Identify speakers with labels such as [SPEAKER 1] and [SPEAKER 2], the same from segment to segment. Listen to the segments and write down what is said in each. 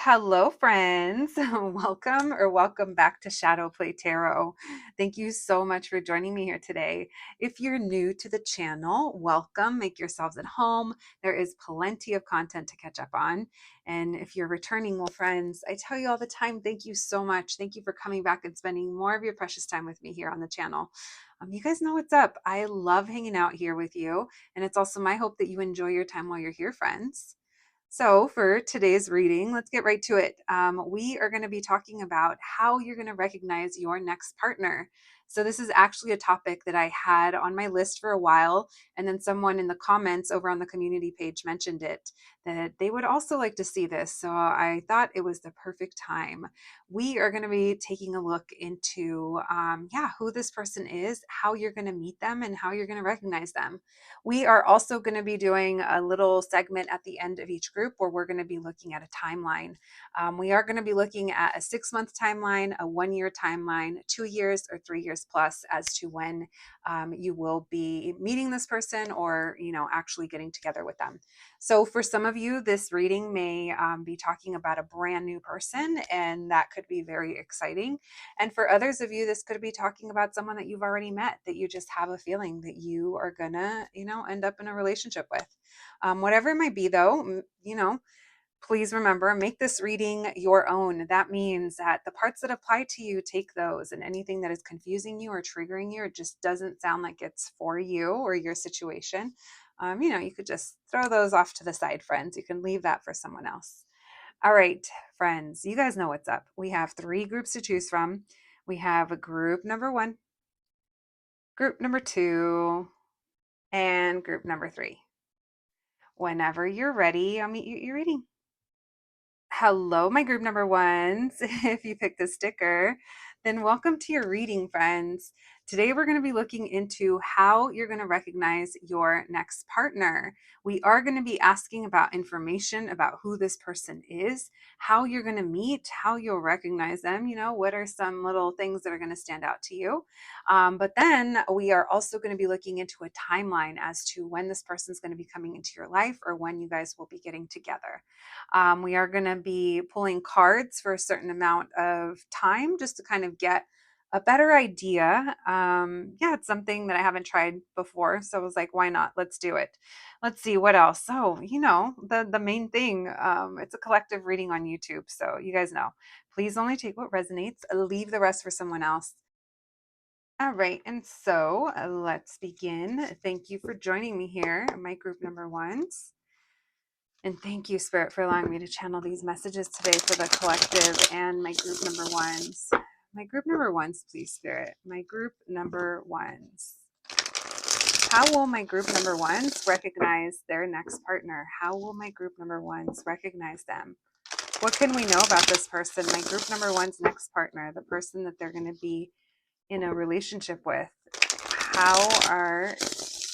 [SPEAKER 1] Hello, friends. Welcome back to Shadow Play Tarot. Thank you so much for joining me here today. If you're new to the channel, welcome. Make yourselves at home. There is plenty of content to catch up on. And if you're returning, well, friends, I tell you all the time, thank you so much. Thank you for coming back and spending more of your precious time with me here on the channel. You guys know what's up. I love hanging out here with you. And it's also my hope that you enjoy your time while you're here, friends. So, for today's reading, let's get right to it. We are going to be talking about how you're going to recognize your next partner. So, this is actually a topic that I had on my list for a while, and then someone in the comments over on the community page mentioned it that they would also like to see this. So, I thought it was the perfect time. We are going to be taking a look into, who this person is, how you're going to meet them, and how you're going to recognize them. We are also going to be doing a little segment at the end of each group where we're going to be looking at a timeline. We are going to be looking at a 6-month timeline, a 1-year timeline, 2 years, or 3 years plus as to when you will be meeting this person or, actually getting together with them. So for some of you, this reading may be talking about a brand new person, and that could be very exciting. And for others of you, this could be talking about someone that you've already met that you just have a feeling that you are gonna, end up in a relationship with. Whatever it might be, though, please remember, make this reading your own. That means that the parts that apply to you, take those, and anything that is confusing you or triggering you, it just doesn't sound like it's for you or your situation. You could just throw those off to the side, friends. You can leave that for someone else. All right, friends, you guys know what's up. We have 3 groups to choose from. We have a group number 1, group number 2, and group number 3. Whenever you're ready, I'll meet you at your reading. Hello, my group number ones. If you picked a sticker, then welcome to your reading, friends. Today, we're going to be looking into how you're going to recognize your next partner. We are going to be asking about information about who this person is, how you're going to meet, how you'll recognize them, what are some little things that are going to stand out to you. But then we are also going to be looking into a timeline as to when this person's going to be coming into your life or when you guys will be getting together. We are going to be pulling cards for a certain amount of time just to kind of get a better idea. It's something that I haven't tried before. So I was like, why not? Let's do it. Let's see what else. So, the main thing, it's a collective reading on YouTube. So you guys know, please only take what resonates, leave the rest for someone else. All right. And so let's begin. Thank you for joining me here, my group number ones. And thank you, Spirit, for allowing me to channel these messages today for the collective and my group number ones. My group number ones, please, Spirit. My group number ones. How will my group number ones recognize their next partner? How will my group number ones recognize them? What can we know about this person? My group number one's next partner, the person that they're going to be in a relationship with. How are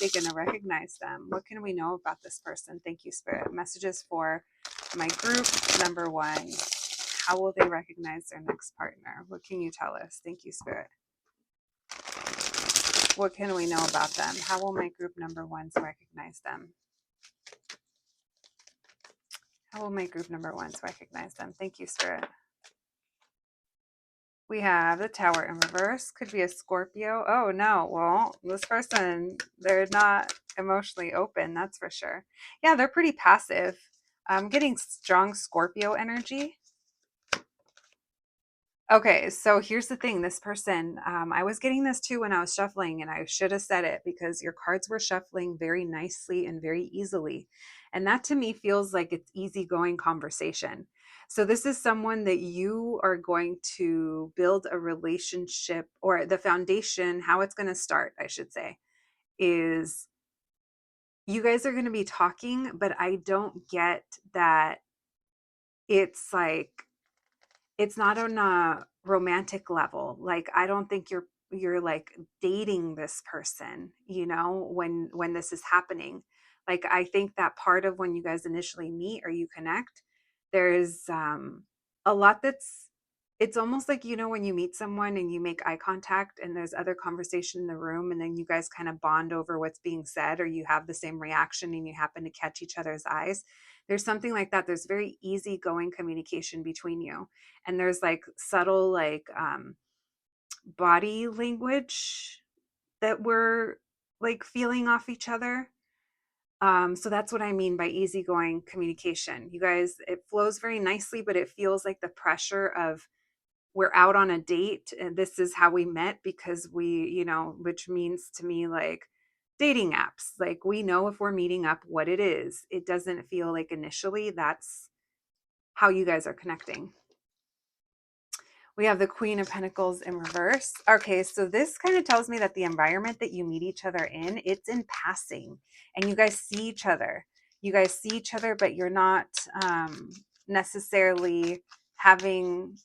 [SPEAKER 1] they going to recognize them? What can we know about this person? Thank you, Spirit. Messages for my group number one. How will they recognize their next partner? What can you tell us? Thank you, Spirit. What can we know about them? How will my group number ones recognize them? How will my group number ones recognize them? Thank you, Spirit. We have the Tower in reverse. Could be a Scorpio. Oh, no. Well, this person, they're not emotionally open, that's for sure. Yeah, they're pretty passive. I'm getting strong Scorpio energy. Okay, so here's the thing. This person, I was getting this too when I was shuffling, and I should have said it because your cards were shuffling very nicely and very easily. And that to me feels like it's easygoing conversation. So this is someone that you are going to build a relationship, or the foundation, how it's going to start, I should say, is you guys are going to be talking, but I don't get that it's like, it's not on a romantic level. Like, I don't think you're like dating this person, when this is happening. Like, I think that part of when you guys initially meet or you connect, there's a lot that's, it's almost like, when you meet someone and you make eye contact and there's other conversation in the room, and then you guys kind of bond over what's being said, or you have the same reaction and you happen to catch each other's eyes. There's something like that. There's very easygoing communication between you. And there's like subtle, like body language that we're like feeling off each other. So that's what I mean by easygoing communication. You guys, it flows very nicely, but it feels like the pressure of we're out on a date and this is how we met because which means to me like dating apps. Like we know if we're meeting up what it is. It doesn't feel like initially that's how you guys are connecting. We have the Queen of Pentacles in reverse. Okay, so this kind of tells me that the environment that you meet each other in, it's in passing and you guys see each other. You guys see each other, but you're not necessarily having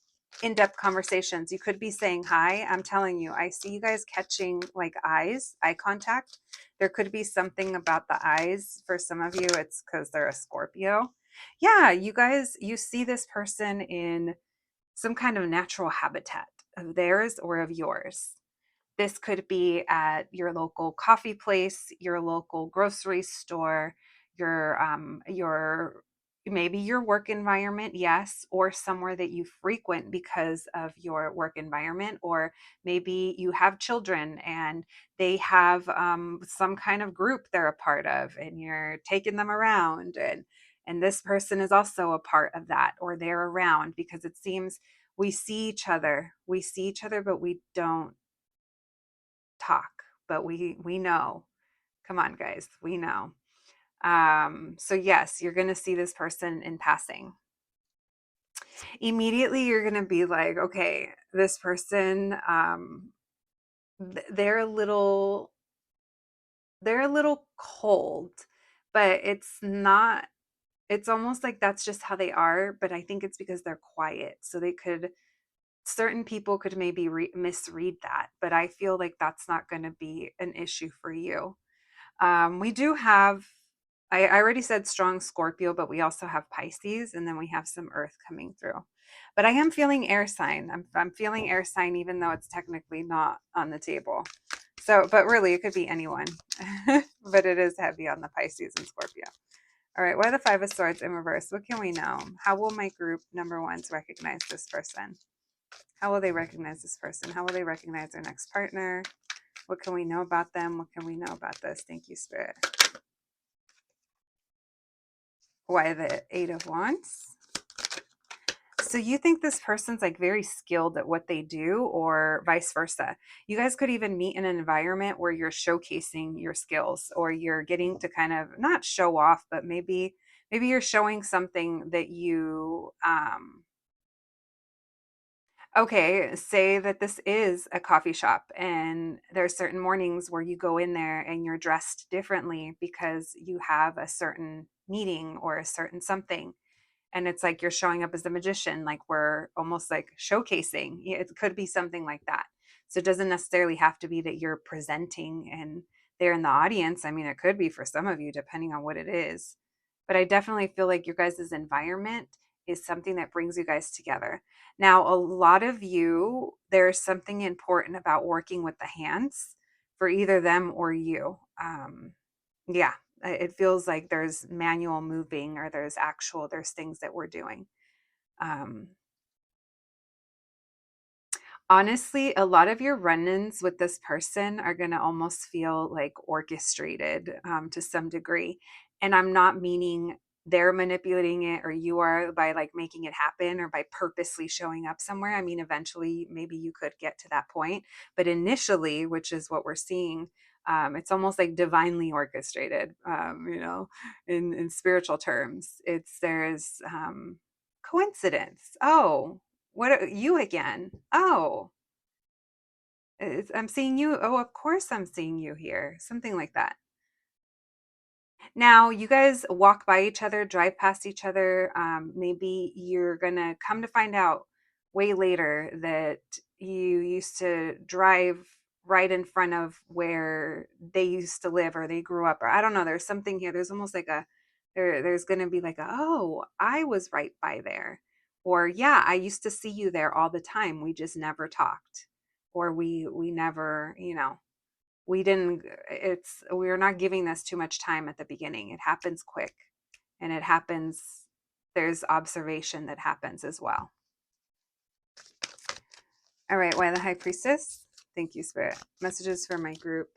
[SPEAKER 1] in-depth conversations. You could be saying hi. I'm telling you, I see you guys catching like eye contact. There could be something about the eyes. For some of you, it's because they're a Scorpio. Yeah, you guys, you see this person in some kind of natural habitat of theirs or of yours. This could be at your local coffee place, your local grocery store, your maybe your work environment, yes, or somewhere that you frequent because of your work environment, or maybe you have children and they have some kind of group they're a part of, and you're taking them around, and this person is also a part of that, or they're around because it seems we see each other, but we don't talk, but we know. Come on, guys, we know. So yes, you're going to see this person in passing. Immediately you're going to be like, okay, this person they're a little cold, but it's not, it's almost like that's just how they are, but I think it's because they're quiet. So they could, certain people could maybe misread that, but I feel like that's not going to be an issue for you. We do have, I already said strong Scorpio, but we also have Pisces, and then we have some Earth coming through. But I am feeling air sign. I'm feeling air sign, even though it's technically not on the table. So, but really, it could be anyone. But it is heavy on the Pisces and Scorpio. All right, why the Five of Swords in reverse? What can we know? How will my group number ones recognize this person? How will they recognize this person? How will they recognize their next partner? What can we know about them? What can we know about this? Thank you, Spirit. Why the Eight of Wands? So you think this person's like very skilled at what they do, or vice versa. You guys could even meet in an environment where you're showcasing your skills, or you're getting to kind of not show off, but maybe you're showing something that you okay, say that this is a coffee shop and there are certain mornings where you go in there and you're dressed differently because you have a certain meeting or a certain something. And it's like you're showing up as a magician, like we're almost like showcasing. It could be something like that. So it doesn't necessarily have to be that you're presenting and they're in the audience. I mean, it could be for some of you, depending on what it is. But I definitely feel like your guys' environment is something that brings you guys together. Now, a lot of you, there's something important about working with the hands for either them or you. Yeah, it feels like there's manual moving, or there's things that we're doing. Um, Honestly, a lot of your run-ins with this person are going to almost feel like orchestrated to some degree. And I'm not meaning they're manipulating it or you are, by like making it happen or by purposely showing up somewhere. I mean, eventually, maybe you could get to that point. But initially, which is what we're seeing, it's almost like divinely orchestrated, in spiritual terms. There's coincidence. Oh, what are you again? Oh, I'm seeing you. Oh, of course I'm seeing you here. Something like that. Now, you guys walk by each other, drive past each other. Maybe you're going to come to find out way later that you used to drive right in front of where they used to live or they grew up. Or I don't know. There's something here. There's almost like there's going to be like, oh, I was right by there. Or, yeah, I used to see you there all the time. We just never talked. Or we never, we didn't, we're not giving this too much time at the beginning. It happens quick. And it happens, there's observation that happens as well. All right, why the High Priestess? Thank you, Spirit. Messages for my group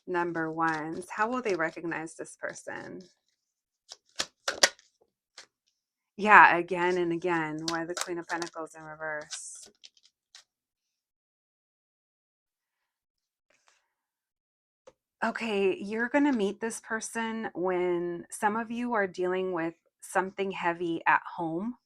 [SPEAKER 1] number ones. How will they recognize this person? Yeah, again and again. Why the Queen of Pentacles in reverse? Okay, you're going to meet this person when some of you are dealing with something heavy at home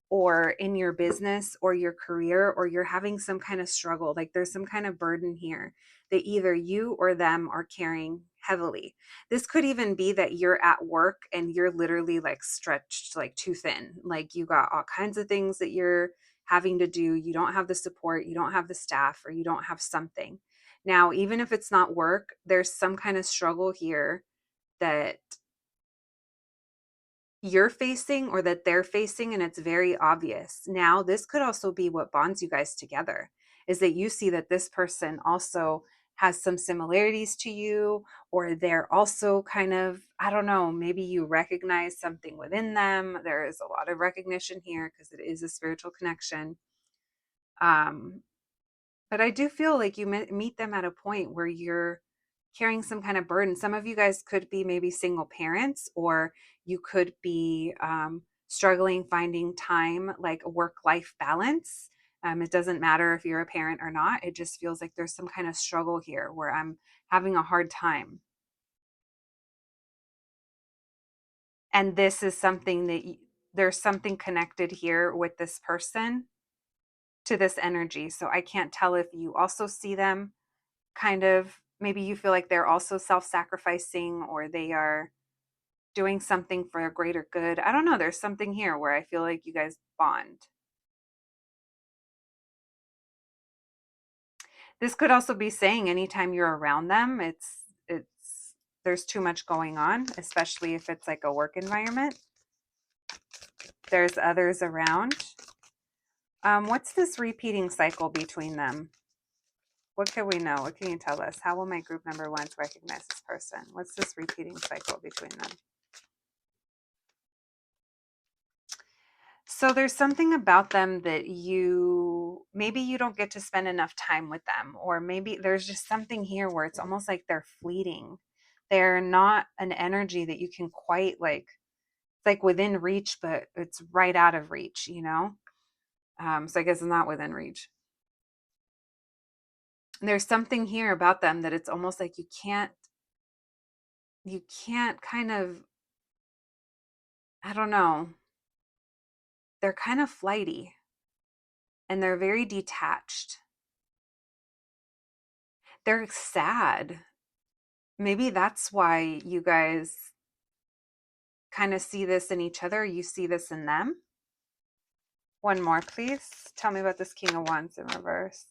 [SPEAKER 1] or in your business or your career, or you're having some kind of struggle. Like there's some kind of burden here that either you or them are carrying heavily. This could even be that you're at work and you're literally like stretched like too thin. Like you got all kinds of things that you're having to do. You don't have the support, you don't have the staff, or you don't have something. Now, even if it's not work, there's some kind of struggle here that you're facing or that they're facing, and it's very obvious. Now, this could also be what bonds you guys together, is that you see that this person also has some similarities to you, or they're also kind of, I don't know, maybe you recognize something within them. There is a lot of recognition here because it is a spiritual connection. But I do feel like you meet them at a point where you're carrying some kind of burden. Some of you guys could be maybe single parents, or you could be struggling finding time, like a work-life balance. It doesn't matter if you're a parent or not. It just feels like there's some kind of struggle here where I'm having a hard time. And this is something that there's something connected here with this person to this energy. So I can't tell if you also see them kind of, maybe you feel like they're also self-sacrificing, or they are doing something for a greater good. I don't know. There's something here where I feel like you guys bond. This could also be saying anytime you're around them, it's there's too much going on, especially if it's like a work environment. There's others around. What's this repeating cycle between them? What can we know? What can you tell us? How will my group number ones recognize this person? What's this repeating cycle between them? So there's something about them that maybe you don't get to spend enough time with them, or maybe there's just something here where it's almost like they're fleeting. They're not an energy that you can quite like within reach, but it's right out of reach, you know? So I guess it's not within reach. And there's something here about them that it's almost like you can't kind of, I don't know. They're kind of flighty and they're very detached. They're sad. Maybe that's why you guys kind of see this in each other. You see this in them. One more, please. Tell me about this King of Wands in reverse.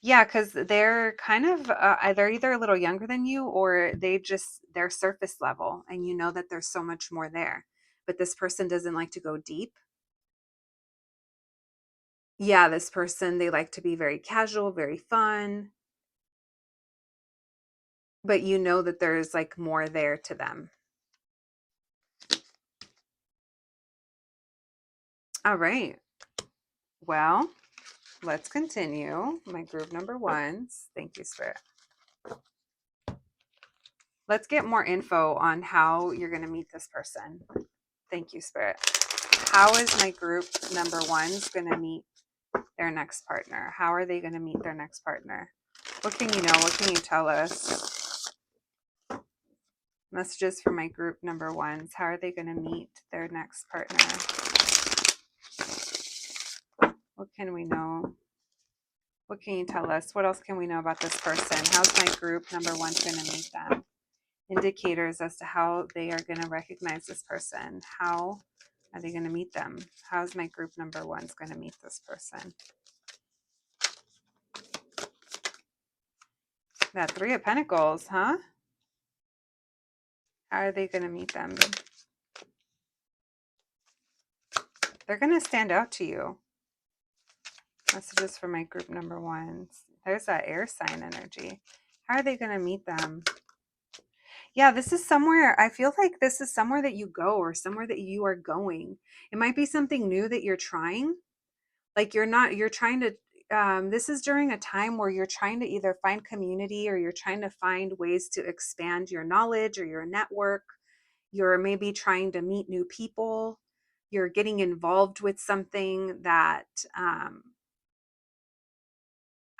[SPEAKER 1] Yeah, because they're kind of, they're either a little younger than you, or they're surface level, and you know that there's so much more there. But this person doesn't like to go deep. Yeah, this person, they like to be very casual, very fun, but you know that there's like more there to them. All right. Well, let's continue. My group number ones. Thank you, Spirit. Let's get more info on how you're going to meet this person. Thank you, Spirit. How is my group number ones going to meet their next partner? How are they going to meet their next partner? What can you know? What can you tell us? Messages for my group number ones. How are they going to meet their next partner? What can we know? What can you tell us? What else can we know about this person? How's my group number ones going to meet them? Indicators as to how they are going to recognize this person. How are they going to meet them? How's my group number ones going to meet this person? That Three of Pentacles, huh? How are they going to meet them? They're going to stand out to you. Messages for my group number ones. There's that air sign energy. How are they going to meet them? Yeah, this is somewhere, I feel like this is somewhere that you go or somewhere that you are going. It might be something new that you're trying. Like you're not, you're trying to, this is during a time where you're trying to either find community or you're trying to find ways to expand your knowledge or your network. You're maybe trying to meet new people. You're getting involved with something that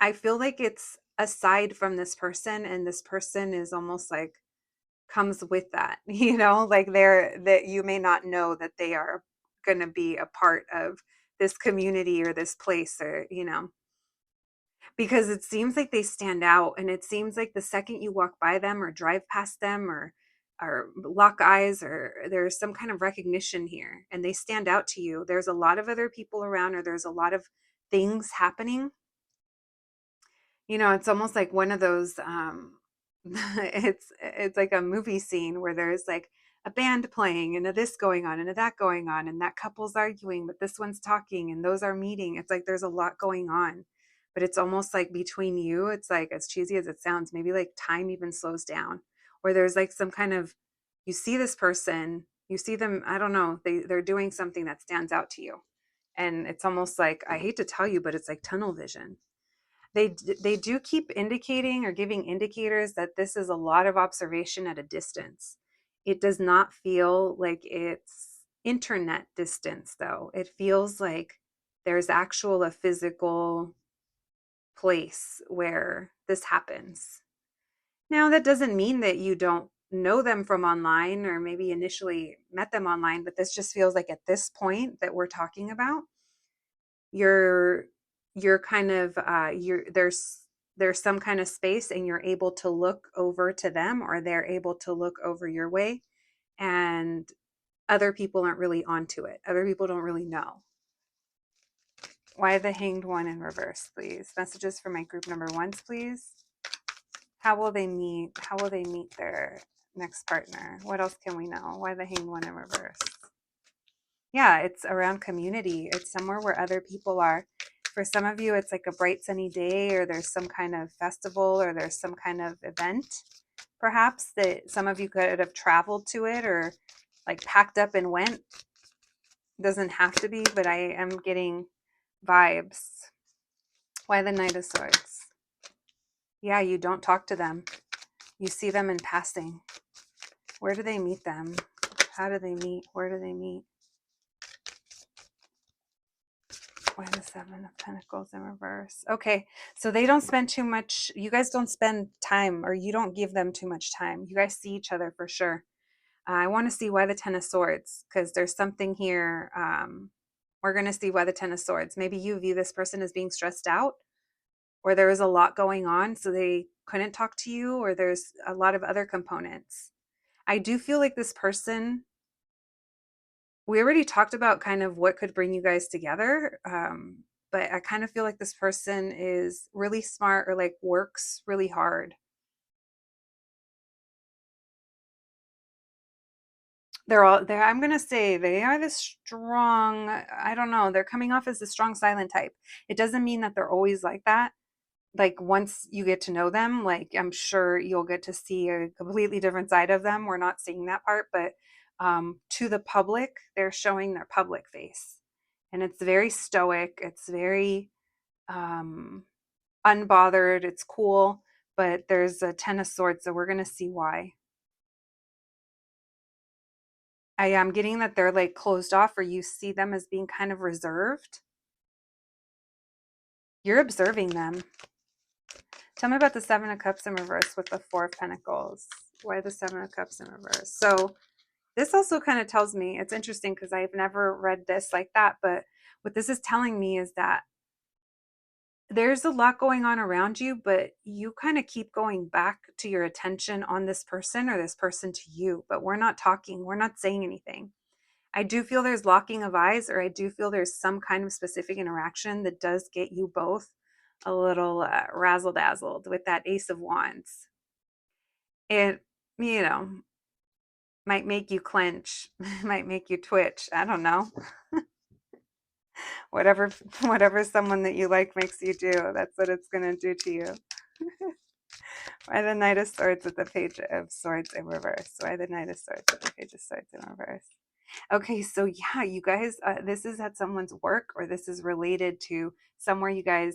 [SPEAKER 1] I feel like it's aside from this person, and this person is almost like comes with that, like they're that you may not know that they are going to be a part of this community or this place, or because it seems like they stand out, and it seems like the second you walk by them or drive past them or lock eyes, or there's some kind of recognition here and they stand out to you. There's a lot of other people around, or there's a lot of things happening. It's almost like one of those it's like a movie scene where there's like a band playing and a this going on and a that going on, and that couple's arguing but this one's talking and those are meeting. It's like there's a lot going on, but it's almost like between you, it's like, as cheesy as it sounds, maybe like time even slows down, or there's like some kind of, you see this person, you see them, I don't know, they're doing something that stands out to you, and it's almost like, I hate to tell you, but it's like tunnel vision. They do keep indicating or giving indicators that this is a lot of observation at a distance. It does not feel like it's internet distance, though. It feels like there's actual a physical place where this happens. Now, that doesn't mean that you don't know them from online or maybe initially met them online, but this just feels like at this point that we're talking about, you're you're kind of you're there's some kind of space, and you're able to look over to them, or they're able to look over your way, and other people aren't really onto it. Other people don't really know. Why the Hanged One in reverse, please? Messages for my group number ones, please. How will they meet their next partner? What else can we know? Why the Hanged One in reverse? Yeah, it's around community. It's somewhere where other people are. For some of you, it's like a bright sunny day, or there's some kind of festival, or there's some kind of event, perhaps, that some of you could have traveled to it, or like packed up and went. Doesn't have to be, but I am getting vibes. Why the Knight of Swords? Yeah, you don't talk to them. You see them in passing. Where do they meet them? How do they meet? Where do they meet? Why the Seven of Pentacles in reverse? Okay, so they don't spend too much, you guys don't spend time, or you don't give them too much time. You guys see each other for sure. I want to see why the Ten of Swords, because there's something here. We're going to see why the Ten of Swords. Maybe you view this person as being stressed out, or there was a lot going on, so they couldn't talk to you, or there's a lot of other components. I do feel like this person, we already talked about kind of what could bring you guys together. But I kind of feel like this person is really smart, or like works really hard. I'm going to say they are the strong, I don't know, they're coming off as the strong silent type. It doesn't mean that they're always like that. Like once you get to know them, like I'm sure you'll get to see a completely different side of them. We're not seeing that part, but to the public, they're showing their public face, and it's very stoic. It's very unbothered. It's cool, but there's a Ten of Swords, so we're going to see why. I am getting that they're like closed off, or you see them as being kind of reserved. You're observing them. Tell me about the Seven of Cups in reverse with the Four of Pentacles. Why the Seven of Cups in reverse? So this also kind of tells me, it's interesting because I've never read this like that, but what this is telling me is that there's a lot going on around you, but you kind of keep going back to your attention on this person, or this person to you, but we're not talking, we're not saying anything. I do feel there's locking of eyes, or I do feel there's some kind of specific interaction that does get you both a little razzle dazzled with that Ace of Wands. It, you know, might make you clench, might make you twitch. I don't know. Whatever, whatever someone that you like makes you do, that's what it's going to do to you. Why the Knight of Swords with the Page of Swords in reverse? Why the Knight of Swords with the Page of Swords in reverse? Okay, so yeah, you guys, this is at someone's work, or this is related to somewhere you guys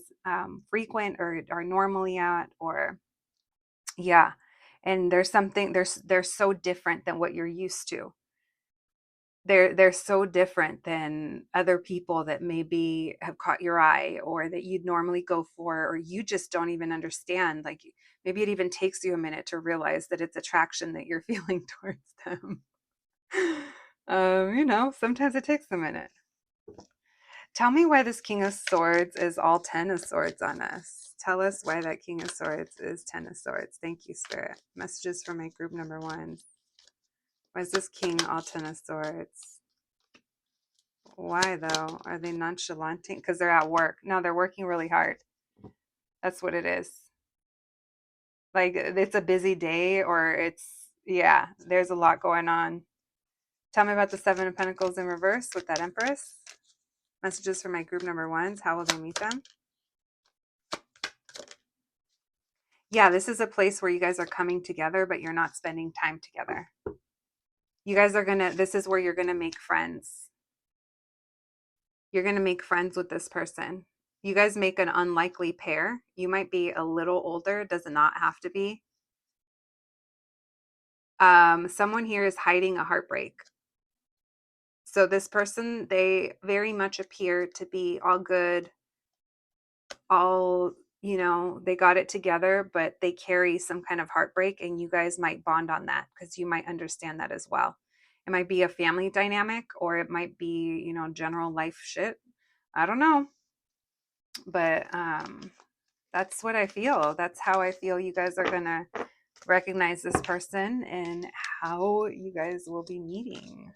[SPEAKER 1] frequent or are normally at, or yeah. And there's something, they're so different than what you're used to. They're so different than other people that maybe have caught your eye or that you'd normally go for, or you just don't even understand. Like maybe it even takes you a minute to realize that it's attraction that you're feeling towards them. Sometimes it takes a minute. Tell me why this King of Swords is all 10 of Swords on us. Tell us why that King of Swords is 10 of Swords. Thank you, Spirit. Messages for my group number 1. Why is this King all 10 of Swords? Why though? Are they nonchalanting? Because they're at work. No, they're working really hard. That's what it is. Like it's a busy day, or yeah, there's a lot going on. Tell me about the Seven of Pentacles in reverse with that Empress. Messages for my group number 1s. How will they meet them? Yeah, this is a place where you guys are coming together, but you're not spending time together. You guys are this is where you're gonna make friends. You're gonna make friends with this person. You guys make an unlikely pair. You might be a little older, does not have to be. Someone here is hiding a heartbreak. So this person, they very much appear to be all good, all, they got it together, but they carry some kind of heartbreak, and you guys might bond on that because you might understand that as well. It might be a family dynamic, or it might be, general life shit. I don't know. But that's what I feel. That's how I feel you guys are going to recognize this person and how you guys will be meeting.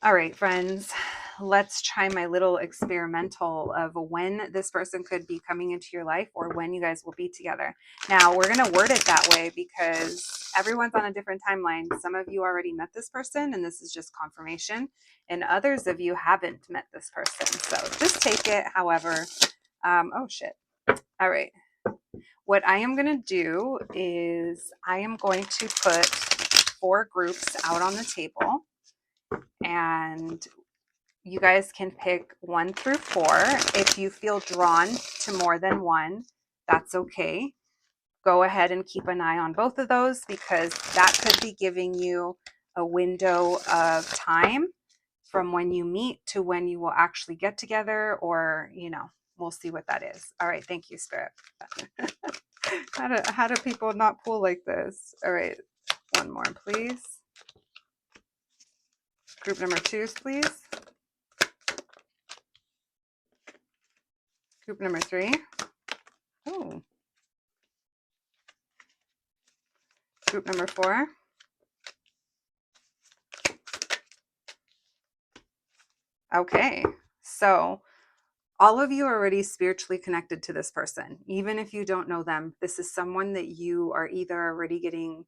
[SPEAKER 1] All right, friends, let's try my little experimental of when this person could be coming into your life or when you guys will be together. Now, we're going to word it that way because everyone's on a different timeline. Some of you already met this person, and this is just confirmation, and others of you haven't met this person. So just take it however. Oh, shit. All right. What I am going to do is I am going to put 4 groups out on the table, and you guys can pick 1 through 4. If you feel drawn to more than one, that's okay. Go ahead and keep an eye on both of those because that could be giving you a window of time from when you meet to when you will actually get together, or, we'll see what that is. All right. Thank you, Spirit. How do people not pull like this? All right. 1 more, please. Group number 2s, please. Group number 3. Oh. Group number 4. Okay. So all of you are already spiritually connected to this person. Even if you don't know them, this is someone that you are either already getting,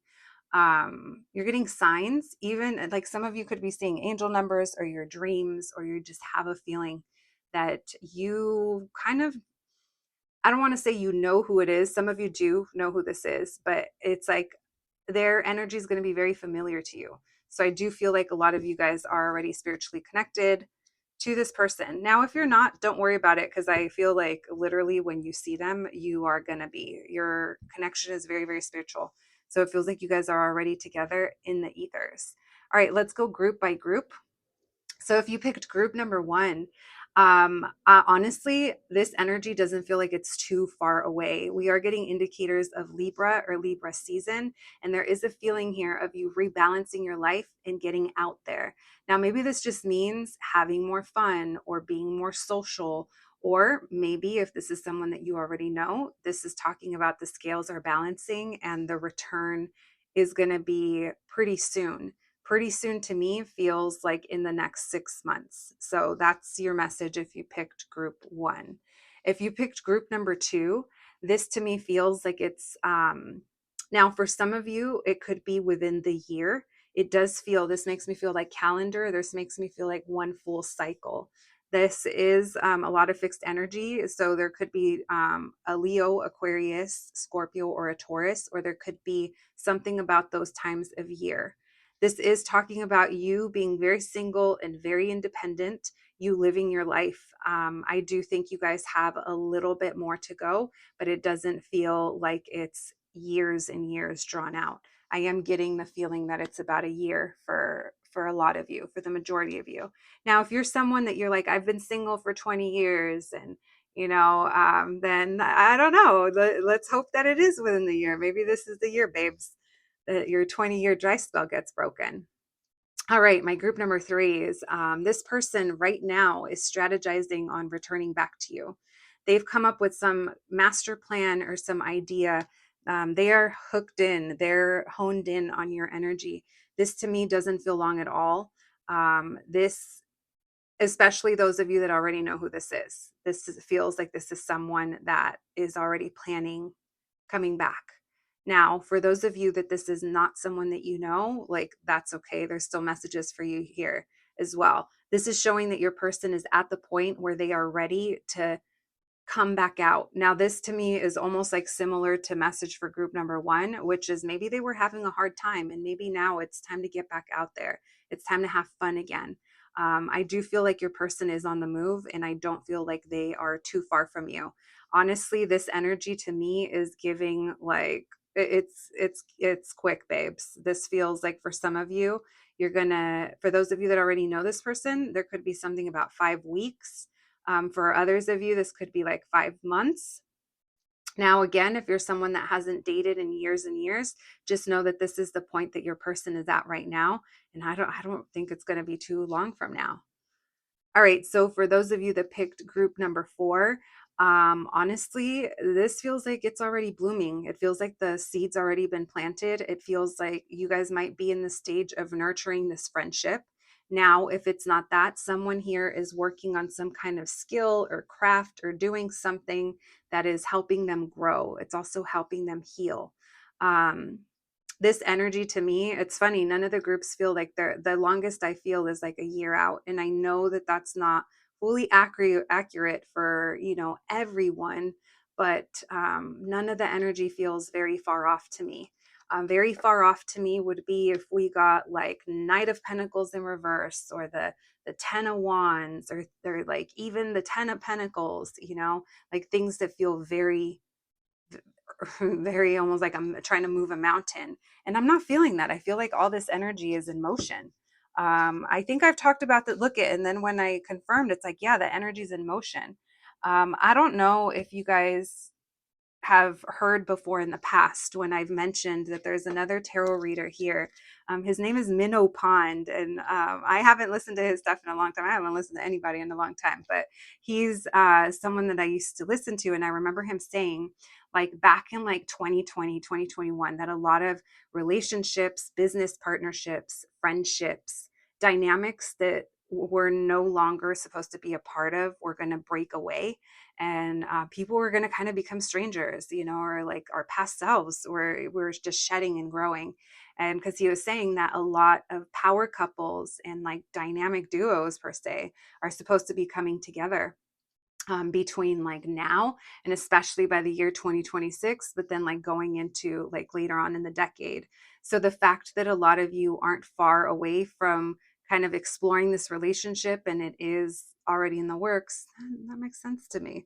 [SPEAKER 1] you're getting signs, even like some of you could be seeing angel numbers or your dreams, or you just have a feeling that you kind of, I don't want to say you know who it is. Some of you do know who this is, but it's like their energy is going to be very familiar to you. So I do feel like a lot of you guys are already spiritually connected to this person. Now, if you're not, don't worry about it, because I feel like literally when you see them, you are going to be, your connection is very, very spiritual. So it feels like you guys are already together in the ethers. All right, let's go group by group. So if you picked group number 1, honestly, this energy doesn't feel like it's too far away. We are getting indicators of Libra or Libra season, and there is a feeling here of you rebalancing your life and getting out there. Now, maybe this just means having more fun or being more social, or maybe if this is someone that you already know, this is talking about the scales are balancing and the return is going to be pretty soon. Pretty soon to me feels like in the next 6 months. So that's your message if you picked group 1. If you picked group number 2, this to me feels like it's, now for some of you, it could be within the year. It does feel, this makes me feel like calendar. This makes me feel like one full cycle This is a lot of fixed energy. So there could be a Leo, Aquarius, Scorpio, or a Taurus, or there could be something about those times of year. This is talking about you being very single and very independent, you living your life. I do think you guys have a little bit more to go, but it doesn't feel like it's years and years drawn out. I am getting the feeling that it's about a year for a lot of you, for the majority of you. Now, if you're someone that you're like, I've been single for 20 years and then I don't know. Let's hope that it is within the year. Maybe this is the year, babes, that your 20-year dry spell gets broken. All right, my group number 3 is this person right now is strategizing on returning back to you. They've come up with some master plan or some idea. They are hooked in, they're honed in on your energy. This to me doesn't feel long at all. This, especially those of you that already know who feels like this is someone that is already planning coming back. Now, for those of you that this is not someone that you know, like that's okay. There's still messages for you here as well. This is showing that your person is at the point where they are ready to come back out. Now, this to me is almost like similar to message for group number 1, which is maybe they were having a hard time and maybe now it's time to get back out there. It's time to have fun again. I do feel like your person is on the move and I don't feel like they are too far from you. Honestly, this energy to me is giving like it's quick, babes. This feels like for some of you, for those of you that already know this person, there could be something about 5 weeks. For others of you, this could be like 5 months. Now, again, if you're someone that hasn't dated in years and years, just know that this is the point that your person is at right now. And I don't think it's going to be too long from now. All right. So for those of you that picked group number 4, honestly, this feels like it's already blooming. It feels like the seeds already been planted. It feels like you guys might be in the stage of nurturing this friendship. Now, if it's not that, someone here is working on some kind of skill or craft or doing something that is helping them grow. It's also helping them heal. Um, this energy to me, it's funny, none of the groups feel like the longest I feel is like a year out, and I know that that's not fully accurate for everyone, but none of the energy feels very far off to me. Very far off to me would be if we got like Knight of Pentacles in reverse, or the Ten of Wands, or like even the Ten of Pentacles, like things that feel very very almost like I'm trying to move a mountain. And I'm not feeling that. I feel like all this energy is in motion. I think I've talked about that. Look at, and then when I confirmed, it's like, yeah, the energy is in motion. I don't know if you guys have heard before in the past when I've mentioned that there's another tarot reader here. His name is Minnow Pond, and I haven't listened to his stuff in a long time. I haven't listened to anybody in a long time, but he's someone that I used to listen to, and I remember him saying, like back in like 2020, 2021, that a lot of relationships, business partnerships, friendships, dynamics that were no longer supposed to be a part of were going to break away, and people were going to kind of become strangers, or like our past selves, where we're just shedding and growing. And because he was saying that a lot of power couples and like dynamic duos per se are supposed to be coming together between like now and especially by the year 2026, but then like going into like later on in the decade. So the fact that a lot of you aren't far away from kind of exploring this relationship and it is already in the works, that makes sense to me.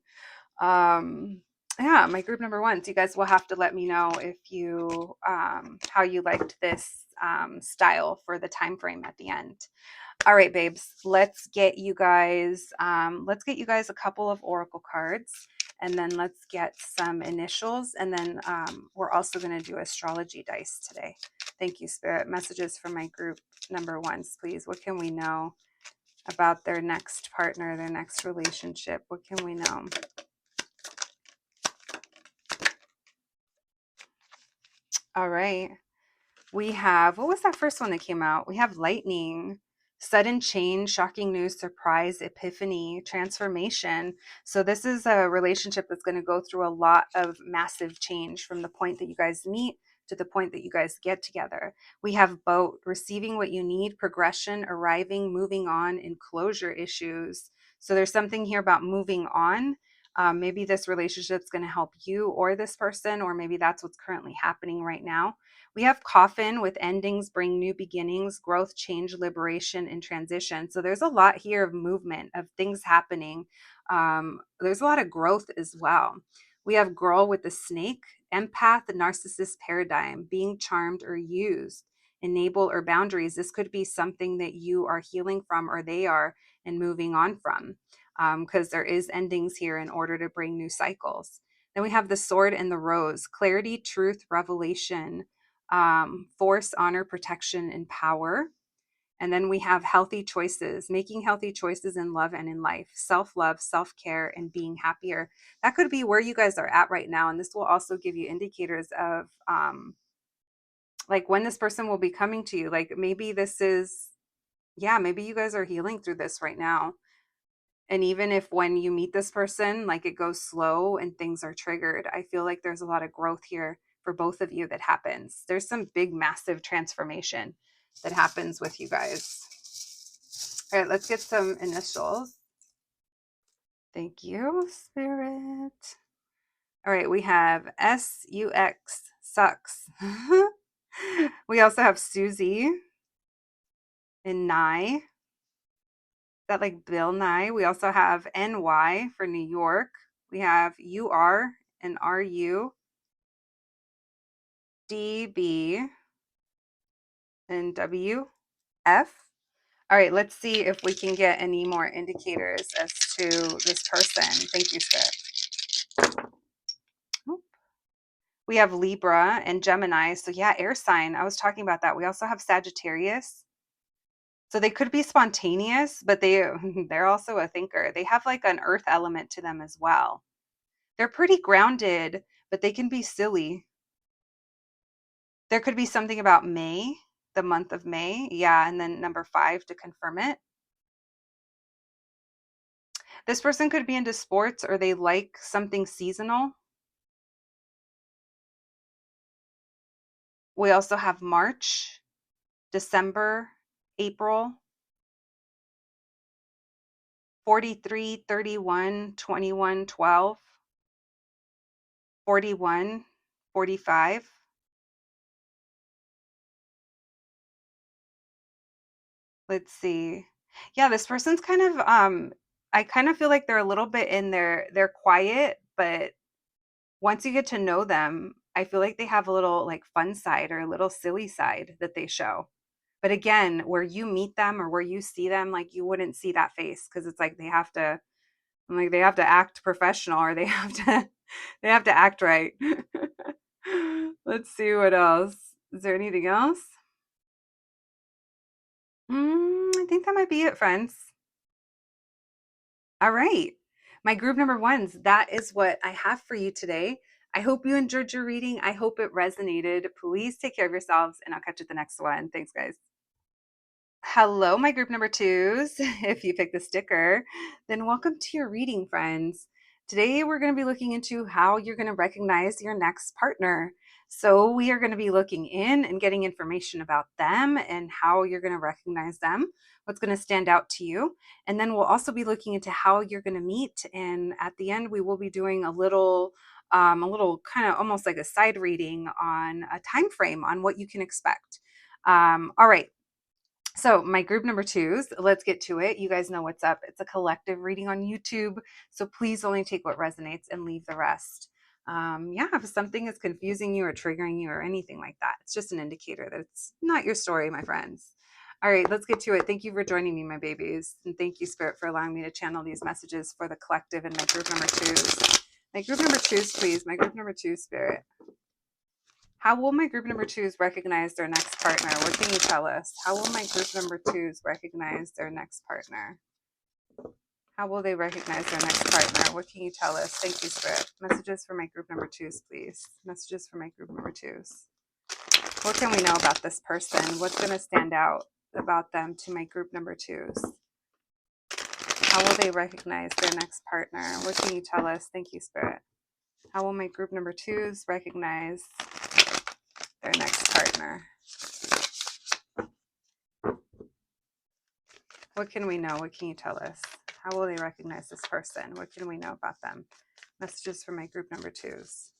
[SPEAKER 1] Yeah, my group number 1. So you guys will have to let me know if you how you liked this style for the time frame at the end. All right, babes, let's get you guys a couple of oracle cards, and then let's get some initials, and then we're also going to do astrology dice today. Thank you, Spirit. Messages for my group number 1s, please. What can we know about their next partner, their next relationship? What can we know? All right. We have, what was that first one that came out? We have lightning, sudden change, shocking news, surprise, epiphany, transformation. So this is a relationship that's going to go through a lot of massive change from the point that you guys meet to the point that you guys get together. We have boat, receiving what you need, progression, arriving, moving on, and closure issues. So there's something here about moving on. Maybe this relationship is going to help you or this person, or maybe that's what's currently happening right now. We have coffin with endings, bring new beginnings, growth, change, liberation, and transition. So there's a lot here of movement, of things happening. There's a lot of growth as well. We have girl with the snake, empath, narcissist paradigm, being charmed or used, enable or boundaries. This could be something that you are healing from or they are and moving on from, because there is endings here in order to bring new cycles. Then we have the sword and the rose, clarity, truth, revelation, force, honor, protection, and power. And then we have healthy choices, making healthy choices in love and in life, self-love, self-care, and being happier. That could be where you guys are at right now. And this will also give you indicators of like when this person will be coming to you. Like maybe this is, yeah, maybe you guys are healing through this right now. And even if when you meet this person, like it goes slow and things are triggered, I feel like there's a lot of growth here for both of you that happens. There's some big, massive transformation that happens with you guys. All right, let's get some initials. Thank you, Spirit. All right, we have SUX, sucks. We also have Susie and Nye. That like Bill Nye. We also have NY for New York. We have UR and RU, DB and WF. All right, let's see if we can get any more indicators as to this person. Thank you, Spirit. We have Libra and Gemini. So yeah, air sign. I was talking about that. We also have Sagittarius. So they could be spontaneous, but they're also a thinker. They have like an earth element to them as well. They're pretty grounded, but they can be silly. There could be something about May, the month of May. Yeah, and then number 5 to confirm it. This person could be into sports or they like something seasonal. We also have March, December, April, 43, 31, 21, 12, 41, 45. Let's see. Yeah, this person's kind of I kind of feel like they're a little bit in they're quiet, but once you get to know them, I feel like they have a little like fun side or a little silly side that they show. But again, where you meet them or where you see them, like you wouldn't see that face because it's like they have to act professional or they have to they have to act right. Let's see what else. Is there anything else? I think that might be it, friends. All right. My group number ones, that is what I have for you today. I hope you enjoyed your reading. I hope it resonated. Please take care of yourselves, and I'll catch you at the next one. Thanks, guys. Hello, my group number twos. If you picked the sticker, then welcome to your reading, friends. Today, we're going to be looking into how you're going to recognize your next partner. So, we are going to be looking in and getting information about them and how you're going to recognize them, what's going to stand out to you. And then we'll also be looking into how you're going to meet. And at the end, we will be doing a little kind of almost like a side reading on a time frame on what you can expect. All right. So, my group number twos, let's get to it. You guys know what's up. It's a collective reading on YouTube. So, please only take what resonates and leave the rest. Yeah, if something is confusing you or triggering you or anything like that, it's just an indicator that it's not your story, my friends. All right, let's get to it. Thank you for joining me, my babies. And thank you, Spirit, for allowing me to channel these messages for the collective and my group number twos. My group number twos, please. My group number two, Spirit. How will my group number twos recognize their next partner? What can you tell us? How will my group number twos recognize their next partner? How will they recognize their next partner? What can you tell us? Thank you, Spirit. Messages for my group number twos, please. Messages for my group number twos. What can we know about this person? What's going to stand out about them to my group number twos? How will they recognize their next partner? What can you tell us? Thank you, Spirit. How will my group number twos recognize their next partner? What can we know? What can you tell us? How will they recognize this person? What can we know about them? Messages for my group number twos.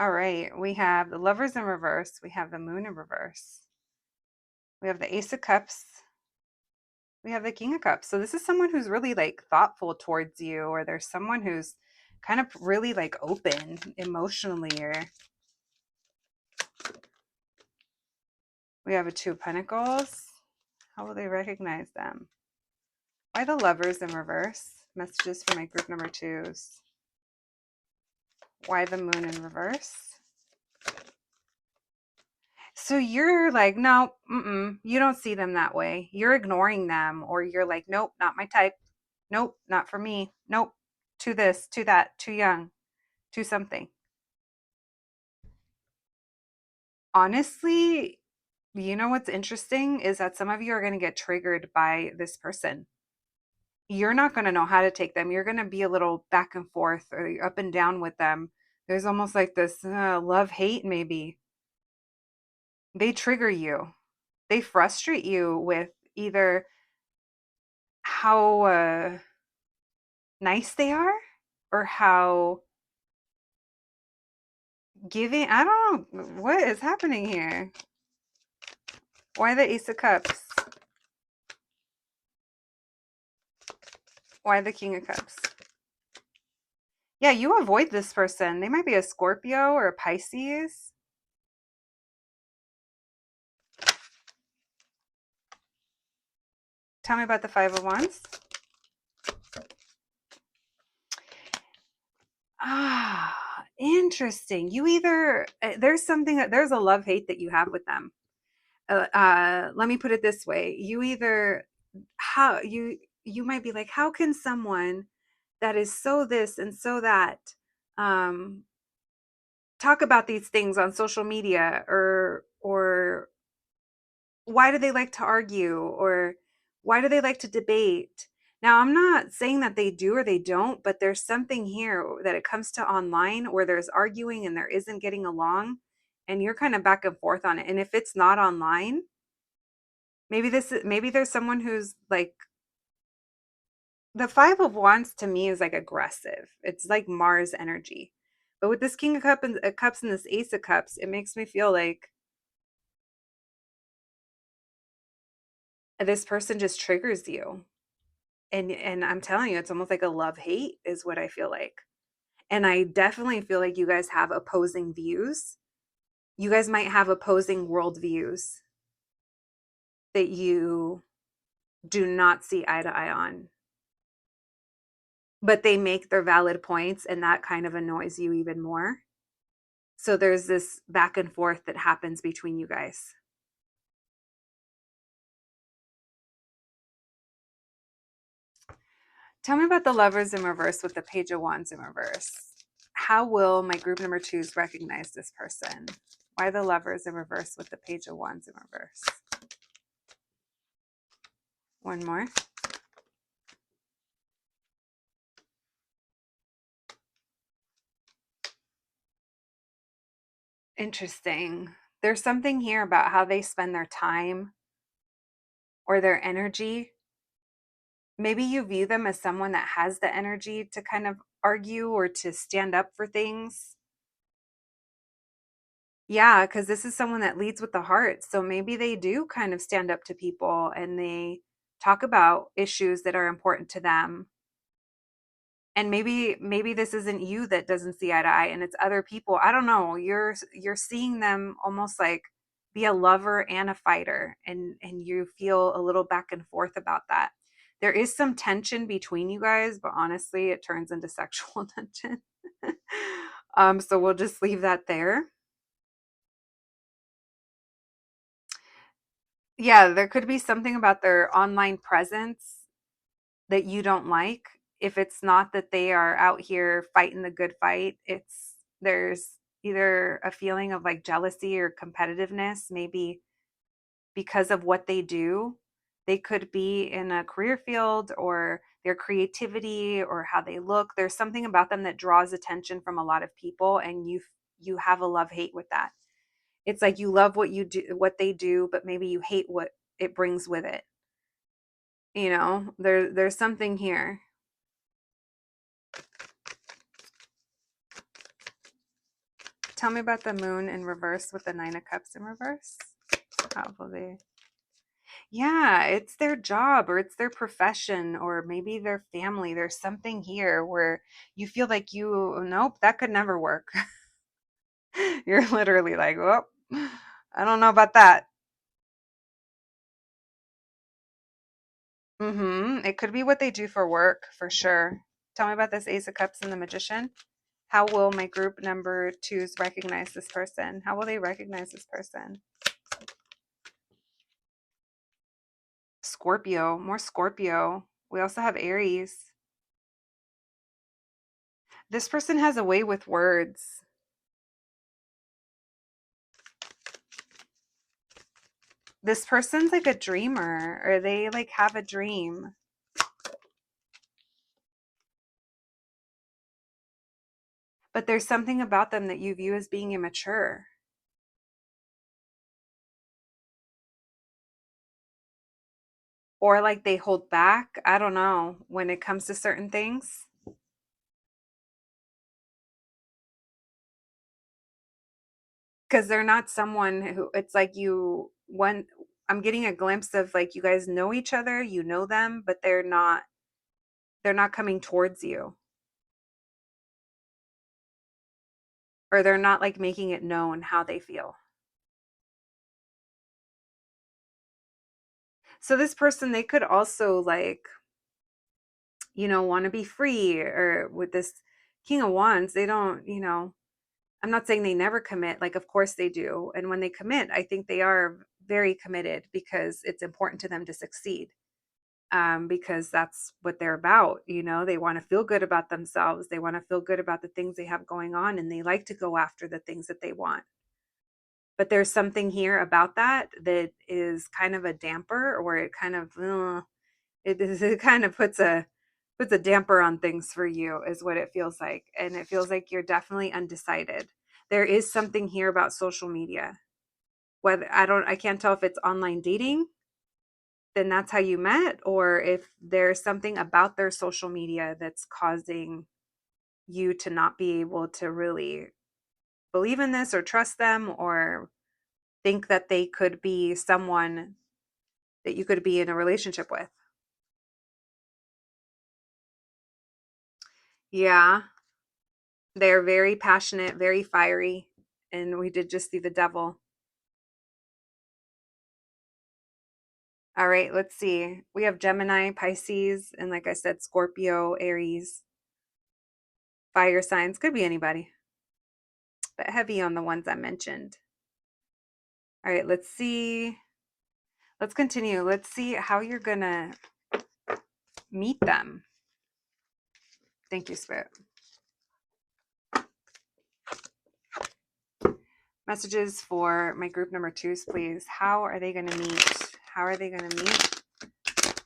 [SPEAKER 1] All right, we have the Lovers in reverse. We have the Moon in reverse. We have the Ace of Cups. We have the King of Cups. So this is someone who's really like thoughtful towards you, or there's someone who's kind of really like open emotionally. Or we have a Two of Pentacles. How will they recognize them? Why the Lovers in reverse? Messages for my group number twos. Why the Moon in reverse? So you're like, no, you don't see them that way. You're ignoring them, or you're like, nope, not my type. Nope, not for me. Nope, to this, to that, too young, to something. Honestly, you know what's interesting is that some of you are going to get triggered by this person. You're not going to know how to take them. You're going to be a little back and forth or up and down with them. There's almost like this love hate, maybe. They trigger you, they frustrate you with either how nice they are or how giving. I don't know what is happening here. Why the Ace of Cups? Why the King of Cups? Yeah, you avoid this person. They might be a Scorpio or a Pisces. Tell me about the Five of Wands. Ah, interesting. You either, there's something that there's a love hate that you have with them. Let me put it this way. You either, how you might be like, how can someone that is so this and so that um talk about these things on social media, or why do they like to argue, or why do they like to debate? Now, I'm not saying that they do or they don't, but there's something here that it comes to online where there's arguing and there isn't getting along, and you're kind of back and forth on it. And if it's not online, maybe there's someone who's like, the Five of Wands to me is like aggressive. It's like Mars energy. But with this King of Cups and this Ace of Cups, it makes me feel like this person just triggers you. And I'm telling you, it's almost like a love hate is what I feel like. And I definitely feel like you guys have opposing views. You guys might have opposing worldviews that you do not see eye to eye on. But they make their valid points, and that kind of annoys you even more. So there's this back and forth that happens between you guys. Tell me about the Lovers in reverse with the Page of Wands in reverse. How will my group number twos recognize this person? Why the Lovers in reverse with the Page of Wands in reverse? One more. Interesting. There's something here about how they spend their time or their energy. Maybe you view them as someone that has the energy to kind of argue or to stand up for things. Yeah, because this is someone that leads with the heart. So maybe they do kind of stand up to people and they talk about issues that are important to them. And maybe this isn't you that doesn't see eye to eye, and it's other people. I don't know. You're seeing them almost like be a lover and a fighter, and you feel a little back and forth about that. There is some tension between you guys, but honestly, it turns into sexual tension. So we'll just leave that there. Yeah, there could be something about their online presence that you don't like. If it's not that they are out here fighting the good fight, it's there's either a feeling of like jealousy or competitiveness, maybe because of what they do. They could be in a career field, or their creativity, or how they look. There's something about them that draws attention from a lot of people, and you have a love hate with that. It's like you love what you do, what they do, but maybe you hate what it brings with it. There's something here. Tell me about the moon in reverse with the Nine of Cups in reverse. How will they? Yeah, it's their job or it's their profession or maybe their family. There's something here where you feel like nope, that could never work. You're literally like, well, I don't know about that. It could be what they do for work, for sure. Tell me about this Ace of Cups and the Magician. How will my group number twos recognize this person? How will they recognize this person? Scorpio, more Scorpio. We also have Aries. This person has a way with words. This person's like a dreamer, or they like have a dream. But there's something about them that you view as being immature. Or like they hold back. I don't know when it comes to certain things. Because they're not someone who it's like I'm getting a glimpse of like you guys know each other, you know them, but they're not coming towards you. Or they're not like making it known how they feel. So this person, they could also like, want to be free, or with this King of Wands, they don't, I'm not saying they never commit. Like, of course they do. And when they commit, I think they are very committed because it's important to them to succeed. Because that's what they're about. They want to feel good about themselves. They want to feel good about the things they have going on, and they like to go after the things that they want. But there's something here about that that is kind of a damper, or it kind of, it kind of puts a damper on things for you, is what it feels like. And it feels like you're definitely undecided. There is something here about social media. Whether I can't tell if it's online dating, then that's how you met, or if there's something about their social media that's causing you to not be able to really believe in this or trust them, or think that they could be someone that you could be in a relationship with. Yeah, they're very passionate, very fiery. And we did just see the devil. All right, let's see. We have Gemini, Pisces, and like I said, Scorpio, Aries, fire signs. Could be anybody, but heavy on the ones I mentioned. All right, let's see. Let's continue. Let's see how you're going to meet them. Thank you, Spirit. Messages for my group number twos, please. How are they going to meet? How are they going to meet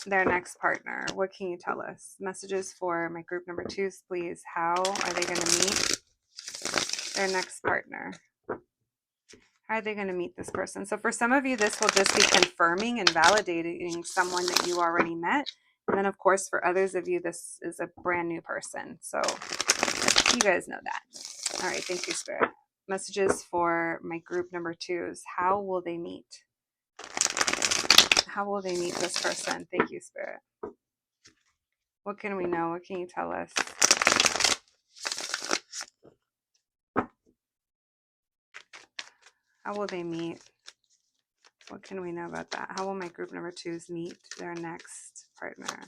[SPEAKER 1] their next partner? What can you tell us? Messages for my group number twos, please. How are they going to meet their next partner? How are they going to meet this person? So for some of you, this will just be confirming and validating someone that you already met. And then, of course, for others of you, this is a brand new person. So you guys know that. All right. Thank you, Spirit. Messages for my group number twos. How will they meet? How will they meet this person? Thank you, Spirit. What can we know? What can you tell us? How will they meet? What can we know about that? How will my group number twos meet their next partner?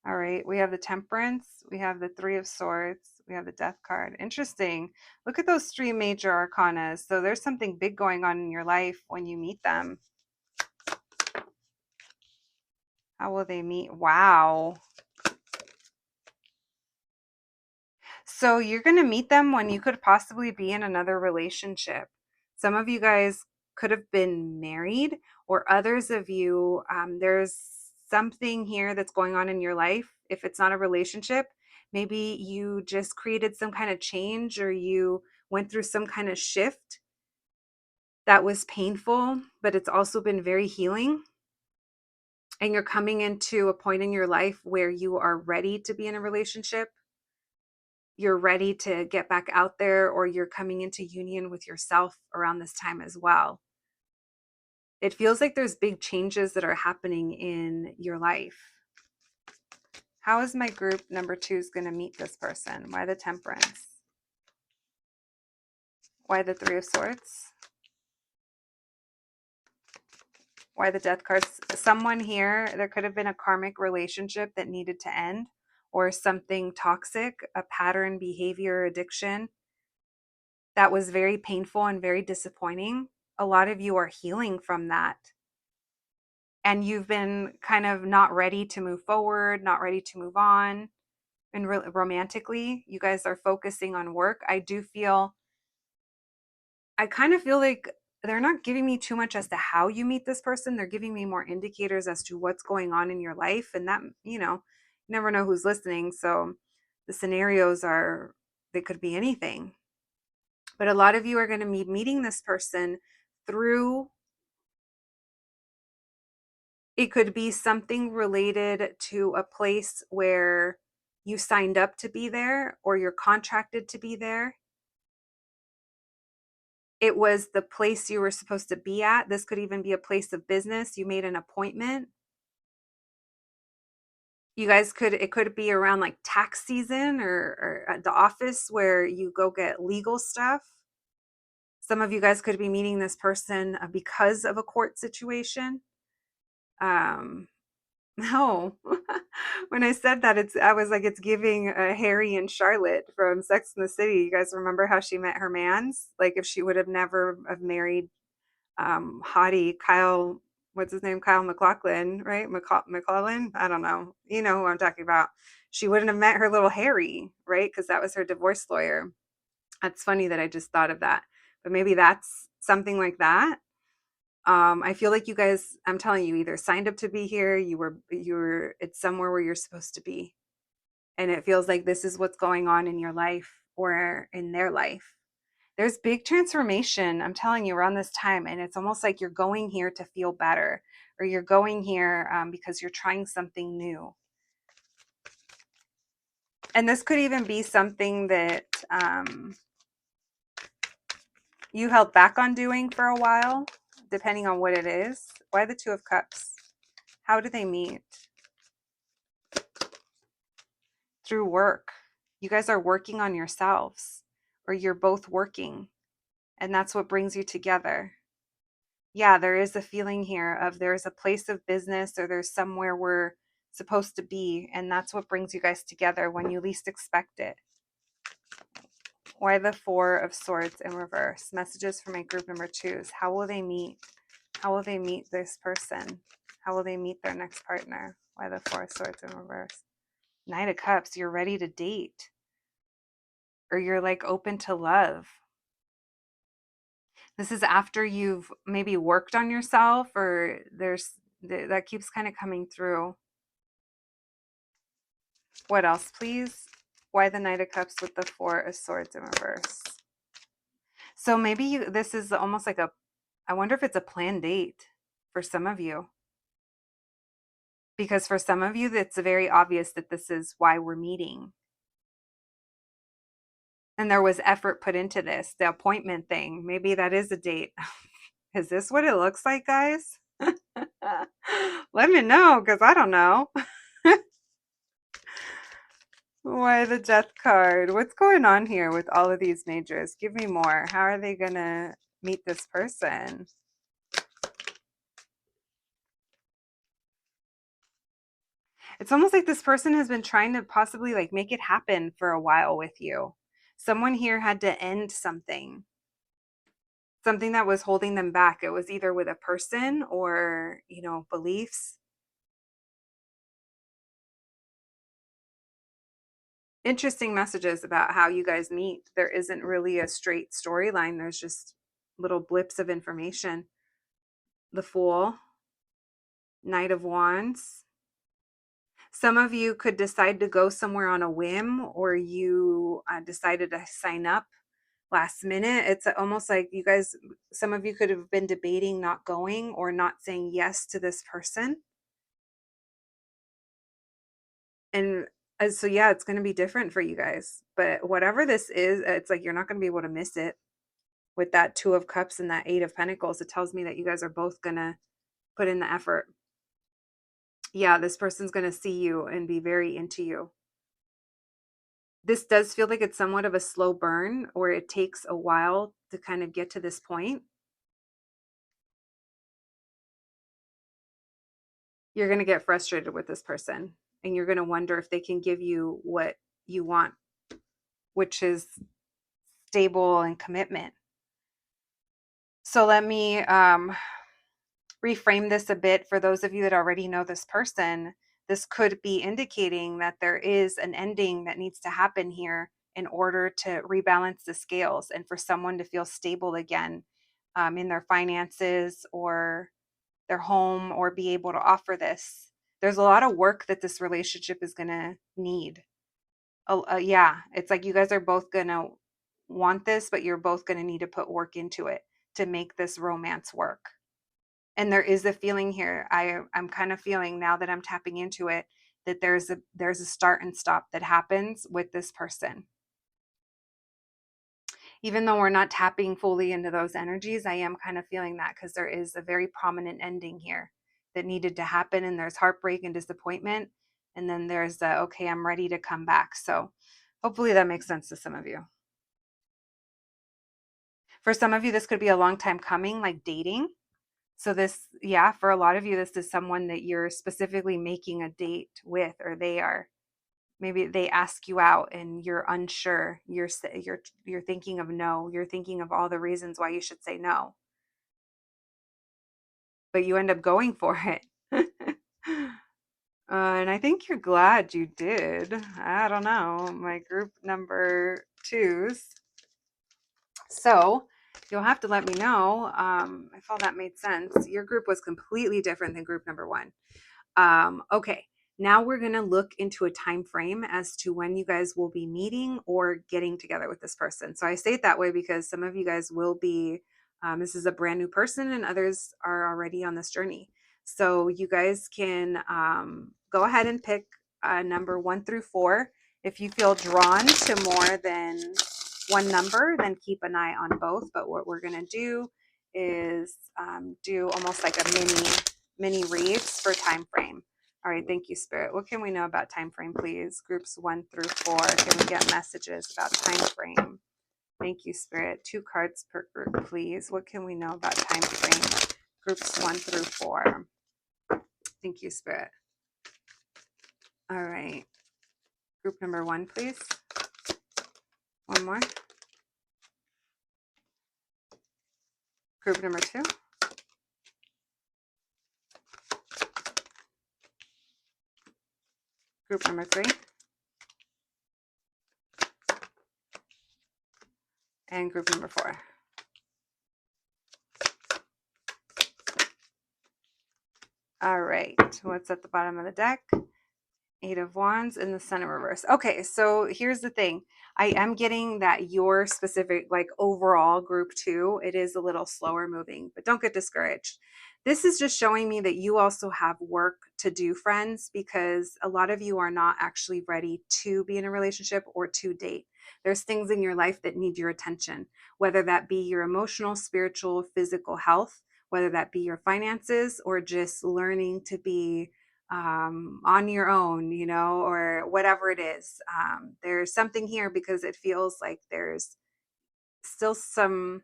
[SPEAKER 1] All right, we have the Temperance, we have the Three of Swords, we have the Death card. Interesting. Look at those three major arcanas. So there's something big going on in your life when you meet them. How will they meet? Wow. So you're going to meet them when you could possibly be in another relationship. Some of you guys could have been married, or others of you, there's something here that's going on in your life. If it's not a relationship, Maybe you just created some kind of change, or you went through some kind of shift that was painful, but it's also been very healing. And you're coming into a point in your life where you are ready to be in a relationship. You're ready to get back out there, or you're coming into union with yourself around this time as well. It feels like there's big changes that are happening in your life. How is my group number 2's going to meet this person? Why the Temperance? Why the Three of Swords? Why the Death cards? Someone here, there could have been a karmic relationship that needed to end, or something toxic, a pattern, behavior, addiction that was very painful and very disappointing. A lot of you are healing from that. And you've been kind of not ready to move forward, not ready to move on. And romantically, you guys are focusing on work. I kind of feel like they're not giving me too much as to how you meet this person. They're giving me more indicators as to what's going on in your life. And that, you never know who's listening. So the scenarios they could be anything. But a lot of you are going to be meeting this person through, it could be something related to a place where you signed up to be there, or you're contracted to be there. It was the place you were supposed to be at. This could even be a place of business. You made an appointment. It could be around like tax season, or at the office where you go get legal stuff. Some of you guys could be meeting this person because of a court situation. No, when I said that, I was like, it's giving Harry and Charlotte from Sex and the City. You guys remember how she met her mans? Like, if she would have never have married hottie Kyle, what's his name? Kyle McLaughlin, right? McLaughlin? I don't know. You know who I'm talking about. She wouldn't have met her little Harry, right? Because that was her divorce lawyer. That's funny that I just thought of that. But maybe that's something like that. I feel like you guys, I'm telling you, either signed up to be here, it's somewhere where you're supposed to be. And it feels like this is what's going on in your life or in their life. There's big transformation, I'm telling you, around this time. And it's almost like you're going here to feel better, or you're going here because you're trying something new. And this could even be something that you held back on doing for a while, depending on what it is. Why the Two of Cups? How do they meet? Through work. You guys are working on yourselves, or you're both working, and that's what brings you together. Yeah, there is a feeling here of there's a place of business, or there's somewhere we're supposed to be, and that's what brings you guys together when you least expect it. Why the Four of Swords in reverse? Messages for my group number 2s. How will they meet? How will they meet this person? How will they meet their next partner? Why the Four of Swords in reverse? Knight of Cups. You're ready to date, or you're like open to love. This is after you've maybe worked on yourself, or that keeps kind of coming through. What else, please? Why the Knight of Cups with the Four of Swords in reverse? So maybe this is almost like I wonder if it's a planned date for some of you. Because for some of you, it's very obvious that this is why we're meeting. And there was effort put into this, the appointment thing. Maybe that is a date. Is this what it looks like, guys? Let me know, because I don't know. Why the Death card? What's going on here with all of these majors? Give me more. How are they going to meet this person? It's almost like this person has been trying to possibly like make it happen for a while with you. Someone here had to end something that was holding them back. It was either with a person or, beliefs. Interesting messages about how you guys meet. There isn't really a straight storyline. There's just little blips of information. The Fool, Knight of Wands. Some of you could decide to go somewhere on a whim, or you decided to sign up last minute. It's almost like you guys, some of you could have been debating not going or not saying yes to this person. And so, yeah, it's going to be different for you guys. But whatever this is, it's like you're not going to be able to miss it with that Two of Cups and that Eight of Pentacles. It tells me that you guys are both going to put in the effort. Yeah, this person's going to see you and be very into you. This does feel like it's somewhat of a slow burn, or it takes a while to kind of get to this point. You're going to get frustrated with this person, and you're going to wonder if they can give you what you want, which is stable and commitment. So let me reframe this a bit for those of you that already know this person. This could be indicating that there is an ending that needs to happen here in order to rebalance the scales and for someone to feel stable again in their finances or their home, or be able to offer this. There's a lot of work that this relationship is going to need. Yeah, it's like you guys are both going to want this, but you're both going to need to put work into it to make this romance work. And there is a feeling here. I'm kind of feeling, now that I'm tapping into it, that there's a start and stop that happens with this person. Even though we're not tapping fully into those energies, I am kind of feeling that, because there is a very prominent ending here that needed to happen, and there's heartbreak and disappointment, and then there's the, okay, I'm ready to come back. So hopefully that makes sense to some of you. For some of you, this could be a long time coming, like dating. So this, yeah, for a lot of you, this is someone that you're specifically making a date with, or they are. Maybe they ask you out and you're unsure. You're thinking of no. You're thinking of all the reasons why you should say no, but you end up going for it. And I think you're glad you did. I don't know. My group number twos. So you'll have to let me know if all that made sense. Your group was completely different than group number one. Okay, now we're going to look into a time frame as to when you guys will be meeting or getting together with this person. So I say it that way because some of you guys will be, this is a brand new person, and others are already on this journey. So you guys can go ahead and pick number 1 through 4. If you feel drawn to more than one number, then keep an eye on both. But what we're going to do is do almost like a mini reads for time frame. All right, thank you, Spirit. What can we know about time frame, please? Groups 1 through 4. Can we get messages about time frame? Thank you, Spirit. 2 cards per group, please. What can we know about time frame? Groups 1 through 4. Thank you, Spirit. All right. Group number 1, please. One more. Group number 2. Group number 3. And group number 4. All right. What's at the bottom of the deck? 8 of Wands in the Sun in reverse. Okay, so here's the thing. I am getting that your specific, like overall group 2, it is a little slower moving, but don't get discouraged. This is just showing me that you also have work to do, friends, because a lot of you are not actually ready to be in a relationship or to date. There's things in your life that need your attention, whether that be your emotional, spiritual, physical health, whether that be your finances, or just learning to be on your own, or whatever it is. There's something here because it feels like there's still some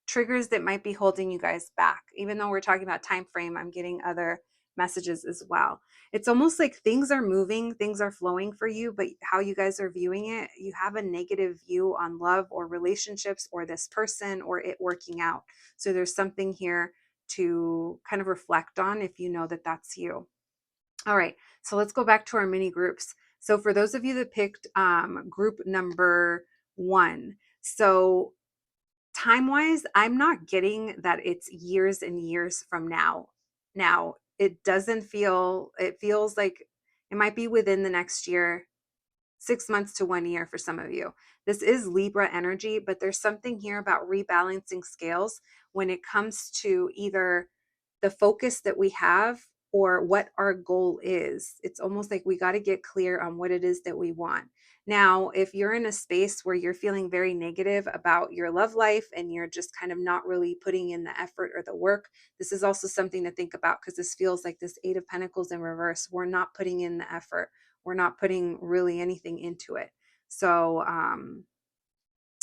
[SPEAKER 1] triggers that might be holding you guys back. Even though we're talking about time frame, I'm getting other messages as well. It's almost like things are moving, things are flowing for you, but how you guys are viewing it, you have a negative view on love or relationships or this person or it working out. So there's something here to kind of reflect on if you know that that's you. All right, so let's go back to our mini groups. So for those of you that picked group number 1, so time-wise, I'm not getting that it's years and years from now. Now, it feels like It might be within the next year, 6 months to 1 year for some of you. This is Libra energy, but there's something here about rebalancing scales when it comes to either the focus that we have or what our goal is. It's almost like we got to get clear on what it is that we want. Now, if you're in a space where you're feeling very negative about your love life and you're just kind of not really putting in the effort or the work, this is also something to think about, because this feels like this Eight of Pentacles in reverse. We're not putting in the effort. We're not putting really anything into it. So,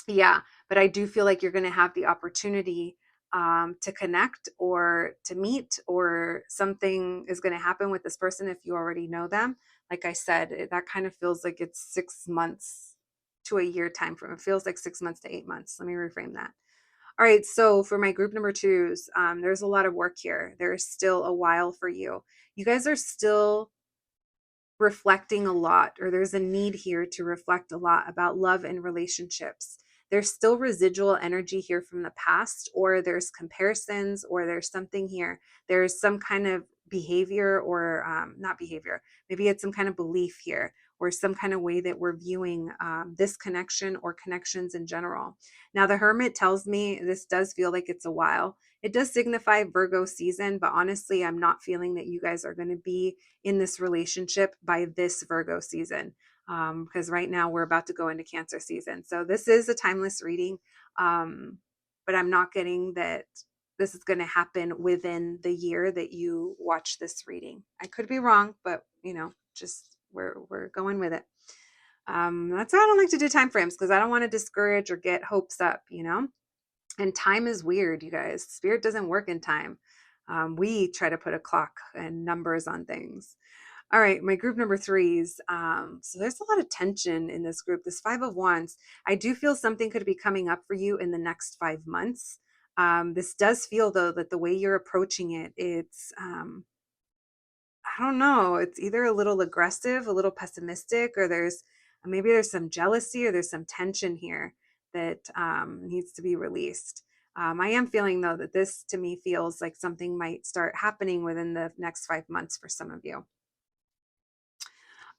[SPEAKER 1] yeah, but I do feel like you're going to have the opportunity to connect or to meet, or something is going to happen with this person if you already know them. Like I said, that kind of feels like it's 6 months to a year time frame. It feels like 6 months to 8 months. Let me reframe that. All right, so for my group number twos, there's a lot of work here. There's still a while for you. You guys are still reflecting a lot, or there's a need here to reflect a lot about love and relationships. There's still residual energy here from the past, or there's comparisons, or there's something here. There's some kind of behavior, or not behavior, maybe it's some kind of belief here, or some kind of way that we're viewing this connection or connections in general. Now, the Hermit tells me this does feel like it's a while. It does signify Virgo season, but honestly, I'm not feeling that you guys are going to be in this relationship by this Virgo season, because right now we're about to go into Cancer season. So this is a timeless reading, but I'm not getting that this is going to happen within the year that you watch this reading. I could be wrong, but just we're going with it. That's why I don't like to do time frames, because I don't want to discourage or get hopes up. And time is weird, you guys. Spirit doesn't work in time. We try to put a clock and numbers on things. All right, my group number threes. So there's a lot of tension in this group. This Five of Wands, I do feel something could be coming up for you in the next 5 months. This does feel, though, that the way you're approaching it, it's, I don't know, it's either a little aggressive, a little pessimistic, or maybe there's some jealousy, or there's some tension here that needs to be released. I am feeling, though, that this to me feels like something might start happening within the next 5 months for some of you.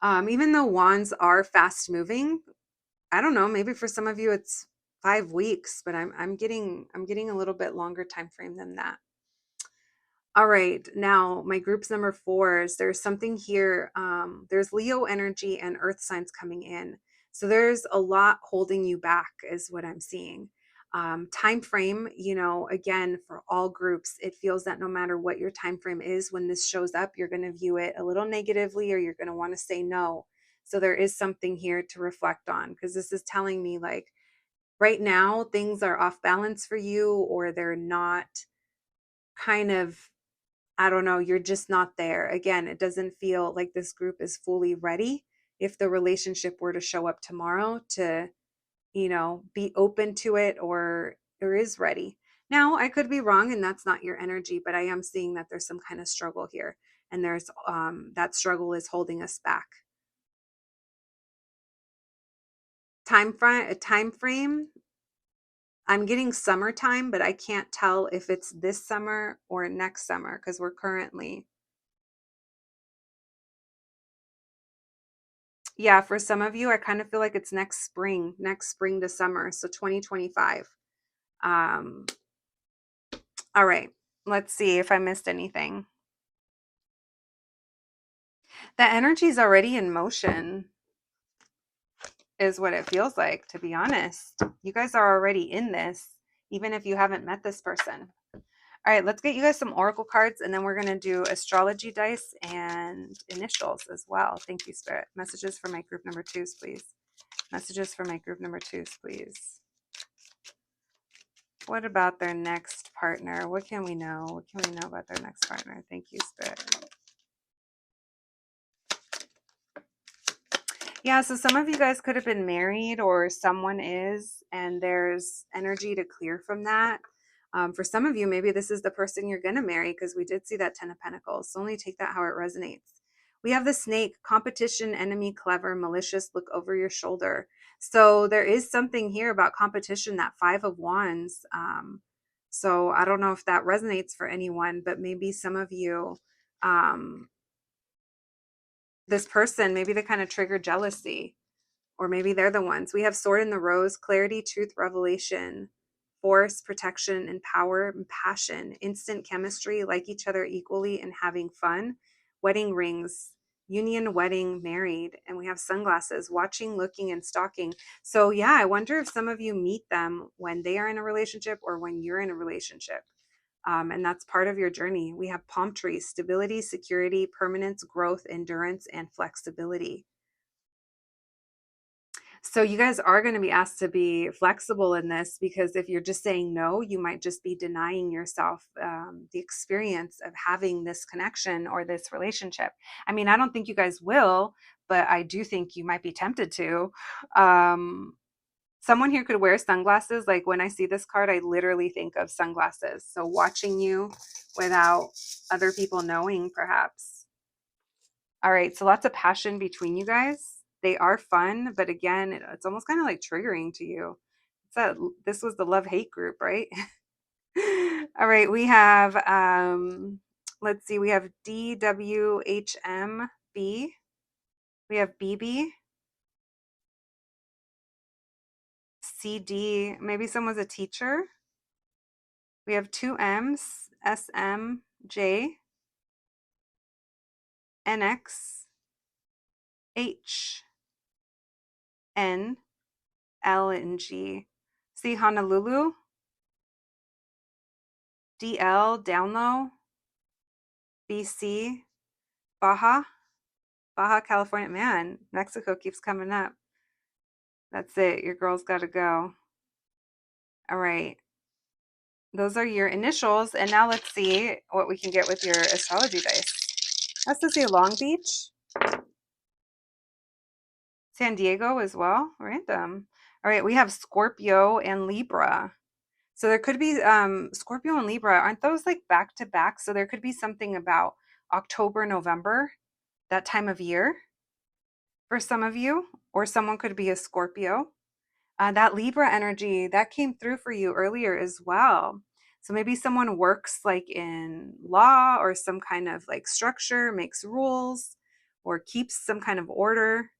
[SPEAKER 1] Even though wands are fast moving, I don't know, maybe for some of you it's 5 weeks, but I'm getting a little bit longer time frame than that. All right, now my group's number fours. There's something here. There's Leo energy and earth signs coming in. So there's a lot holding you back, is what I'm seeing. Time frame, again, for all groups, it feels that no matter what your time frame is, when this shows up, you're going to view it a little negatively, or you're going to want to say no. So there is something here to reflect on, because this is telling me, like, right now things are off balance for you, or they're not, kind of, I don't know, you're just not there. Again, it doesn't feel like this group is fully ready. If the relationship were to show up tomorrow, to, be open to it, or is ready. Now, I could be wrong and that's not your energy, but I am seeing that there's some kind of struggle here. And there's that struggle is holding us back. Time frame. I'm getting summertime, but I can't tell if it's this summer or next summer, because we're currently, yeah, for some of you, I kind of feel like it's next spring to summer. So 2025. Um, all right, let's see if I missed anything. The energy is already in motion, is what it feels like, to be honest. You guys are already in this, even if you haven't met this person. All right, let's get you guys some oracle cards, and then we're going to do astrology dice and initials as well. Thank you, Spirit. Messages for my group number twos, please. Messages for my group number twos, please. What about their next partner? What can we know? What can we know about their next partner? Thank you, Spirit. Yeah, so some of you guys could have been married, or someone is, and there's energy to clear from that. For some of you, maybe this is the person you're going to marry, because we did see that Ten of Pentacles. So only take that how it resonates. We have the Snake, competition, enemy, clever, malicious, look over your shoulder. So there is something here about competition, that Five of Wands. So I don't know if that resonates for anyone, but maybe some of you, this person, maybe they kind of trigger jealousy, or maybe they're the ones. We have sword in the rose, clarity, truth, revelation, force, protection, and power, and passion, instant chemistry, like each other equally and having fun, wedding rings, union, wedding, married. And we have sunglasses, watching, looking, and stalking. So yeah, I wonder if some of you meet them when they are in a relationship or when you're in a relationship. And that's part of your journey. We have palm trees, stability, security, permanence, growth, endurance, and flexibility. So you guys are going to be asked to be flexible in this, because if you're just saying no, you might just be denying yourself the experience of having this connection or this relationship. I mean, I don't think you guys will, but I do think you might be tempted to. Um, Someone here could wear sunglasses. Like when I see this card, I literally think of sunglasses. So watching you without other people knowing, perhaps. All right, so lots of passion between you guys. They are fun, but again, it's almost kind of like triggering to you. It's that this was the love-hate group, right? All right, we have let's see, we have DWHMB. We have BB, CD, maybe someone's a teacher. We have two M's, SMJ, NX, H, N, L, and G. See Honolulu, DL, down low, BC, Baja, Baja California. Man, Mexico keeps coming up. That's it. Your girl's got to go. All right. Those are your initials. And now let's see what we can get with your astrology dice. That's to say Long Beach, San Diego as well. Random. All right. We have Scorpio and Libra. So there could be Scorpio and Libra. Aren't those like back to back? So there could be something about October, November, that time of year for some of you, or someone could be a Scorpio. That Libra energy that came through for you earlier as well. So maybe someone works like in law or some kind of like structure, makes rules, or keeps some kind of order.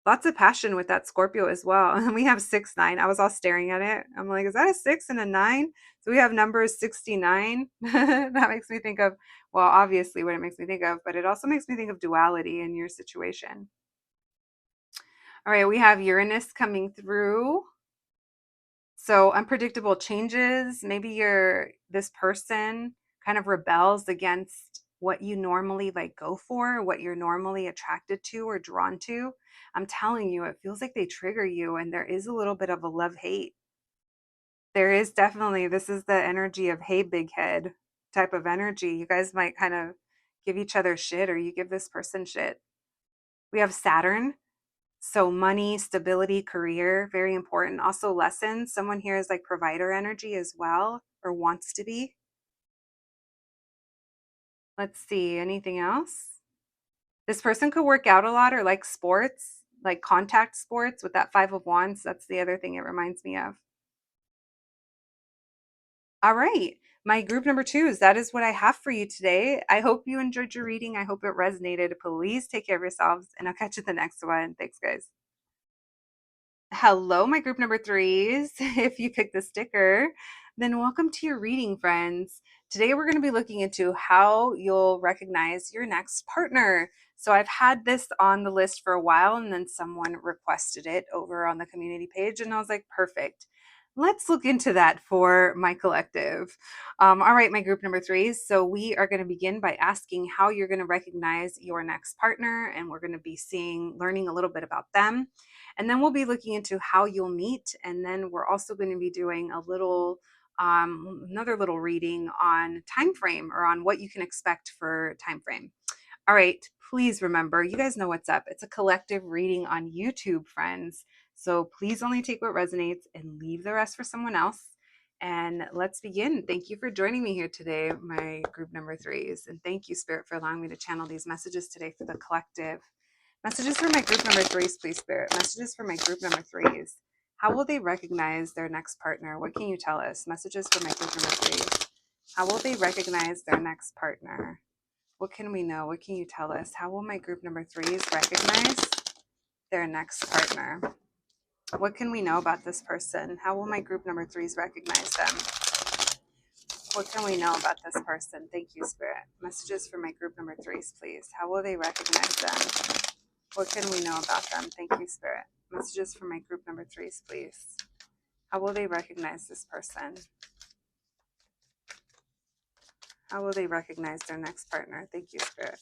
[SPEAKER 1] Lots of passion with that Scorpio as well. And we have 6-9. I was all staring at it. I'm like, is that a 6 and a 9? So we have numbers 69. That makes me think of, well, obviously what it makes me think of, but it also makes me think of duality in your situation. All right, we have Uranus coming through. So unpredictable changes. Maybe this person kind of rebels against what you normally like go for, what you're normally attracted to or drawn to. I'm telling you, it feels like they trigger you, and there is a little bit of a love-hate. There is definitely, this is the energy of, hey, big head type of energy. You guys might kind of give each other shit, or you give this person shit. We have Saturn. So money, stability, career, very important. Also lessons. Someone here is like provider energy as well, or wants to be. Let's see, anything else? This person could work out a lot or like sports, like contact sports with that 5 of Wands. That's the other thing it reminds me of. All right. My group number 2s, that is what I have for you today. I hope you enjoyed your reading. I hope it resonated. Please take care of yourselves, and I'll catch you at the next one. Thanks, guys. Hello, my group number 3s. If you picked the sticker, then welcome to your reading, friends. Today, we're going to be looking into how you'll recognize your next partner. So I've had this on the list for a while, and then someone requested it over on the community page, and I was like, perfect. Let's look into that for my collective. All right, my group number 3s. So we are going to begin by asking how you're going to recognize your next partner, and we're going to be learning a little bit about them. And then we'll be looking into how you'll meet. And then we're also going to be doing a little, another little reading on time frame, or on what you can expect for time frame. All right, please remember, you guys know what's up. It's a collective reading on YouTube, friends. So please only take what resonates and leave the rest for someone else. And let's begin. Thank you for joining me here today, my group number 3s. And thank you, Spirit, for allowing me to channel these messages today for the collective. Messages for my group number 3s, please, Spirit. Messages for my group number 3s. How will they recognize their next partner? What can you tell us? Messages for my group number 3s. How will they recognize their next partner? What can we know? What can you tell us? How will my group number threes recognize their next partner? What can we know about this person? How will my group number threes recognize them? What can we know about this person? Thank you, Spirit. Messages for my group number threes, please. How will they recognize them? What can we know about them? Thank you, Spirit. Messages for my group number threes, please. How will they recognize this person? How will they recognize their next partner? Thank you, Spirit.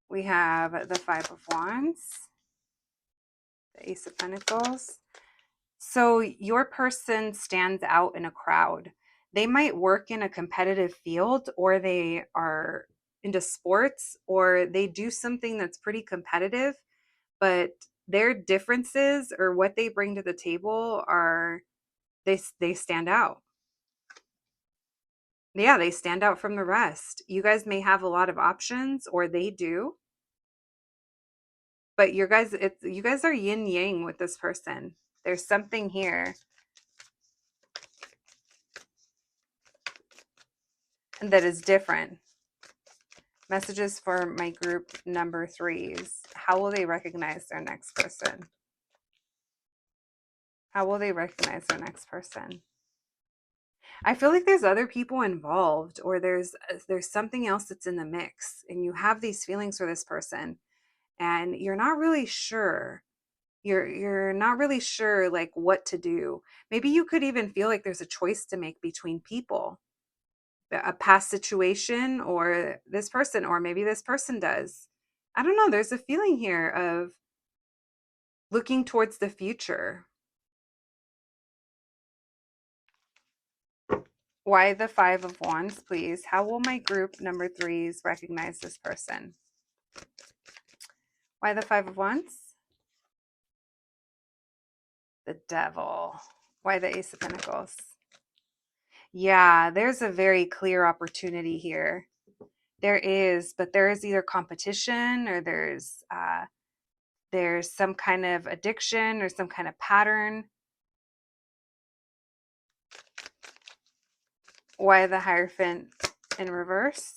[SPEAKER 1] We have the Five of Wands, the Ace of Pentacles. So your person stands out in a crowd. They might work in a competitive field, or they are into sports, or they do something that's pretty competitive, but their differences or what they bring to the table are they stand out. Yeah, they stand out from the rest. You guys may have a lot of options, or they do, but you guys are yin yang with this person. There's something here that is different. Messages for my group number threes. How will they recognize their next person? How will they recognize their next person? I feel like there's other people involved, or there's something else that's in the mix, and you have these feelings for this person, and you're not really sure. You're not really sure like what to do. Maybe you could even feel like there's a choice to make between people, a past situation or this person, or maybe this person does. I don't know. There's a feeling here of looking towards the future. Why the Five of Wands, please? How will my group number threes recognize this person? Why the Five of Wands? The Devil. Why the Ace of Pentacles? Yeah, there's a very clear opportunity here. There is, but there is either competition, or there's some kind of addiction or some kind of pattern. Why the Hierophant in reverse?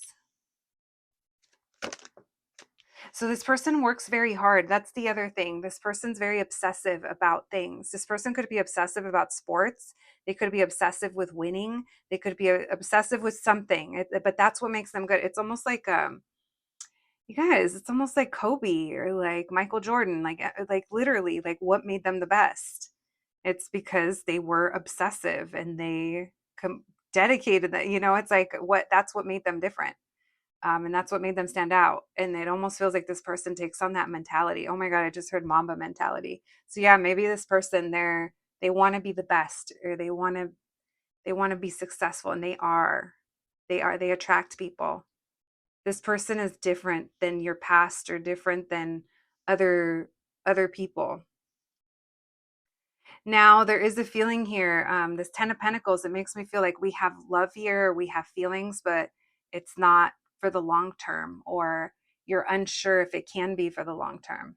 [SPEAKER 1] So this person works very hard. That's the other thing. This person's very obsessive about things. This person could be obsessive about sports. They could be obsessive with winning. They could be obsessive with something, but that's what makes them good. It's almost like you guys, it's almost like Kobe or like Michael Jordan, like literally, like what made them the best? It's because they were obsessive and they dedicated that, it's like that's what made them different. And that's what made them stand out. And it almost feels like this person takes on that mentality. Oh my God, I just heard Mamba mentality. So yeah, maybe this person, they want to be the best, or they want to be successful, and they attract people. This person is different than your past, or different than other people. Now there is a feeling here, this Ten of Pentacles, it makes me feel like we have love here, we have feelings, but it's not for the long term, or you're unsure if it can be for the long term.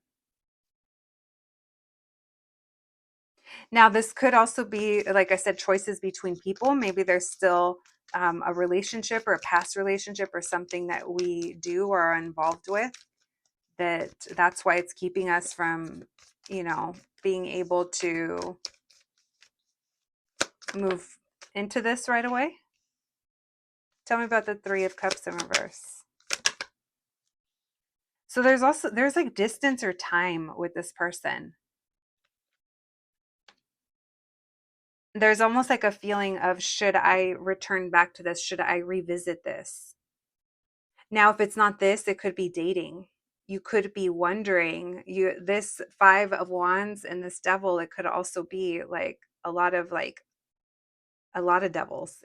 [SPEAKER 1] Now this could also be, like I said, choices between people. Maybe there's still a relationship or a past relationship or something that we do or are involved with, that's why it's keeping us from, being able to move into this right away. Tell me about the Three of Cups in reverse. So there's like distance or time with this person. There's almost like a feeling of, should I return back to this? Should I revisit this? Now, if it's not this, it could be dating. You could be wondering, this Five of Wands and this Devil, it could also be like a lot of devils,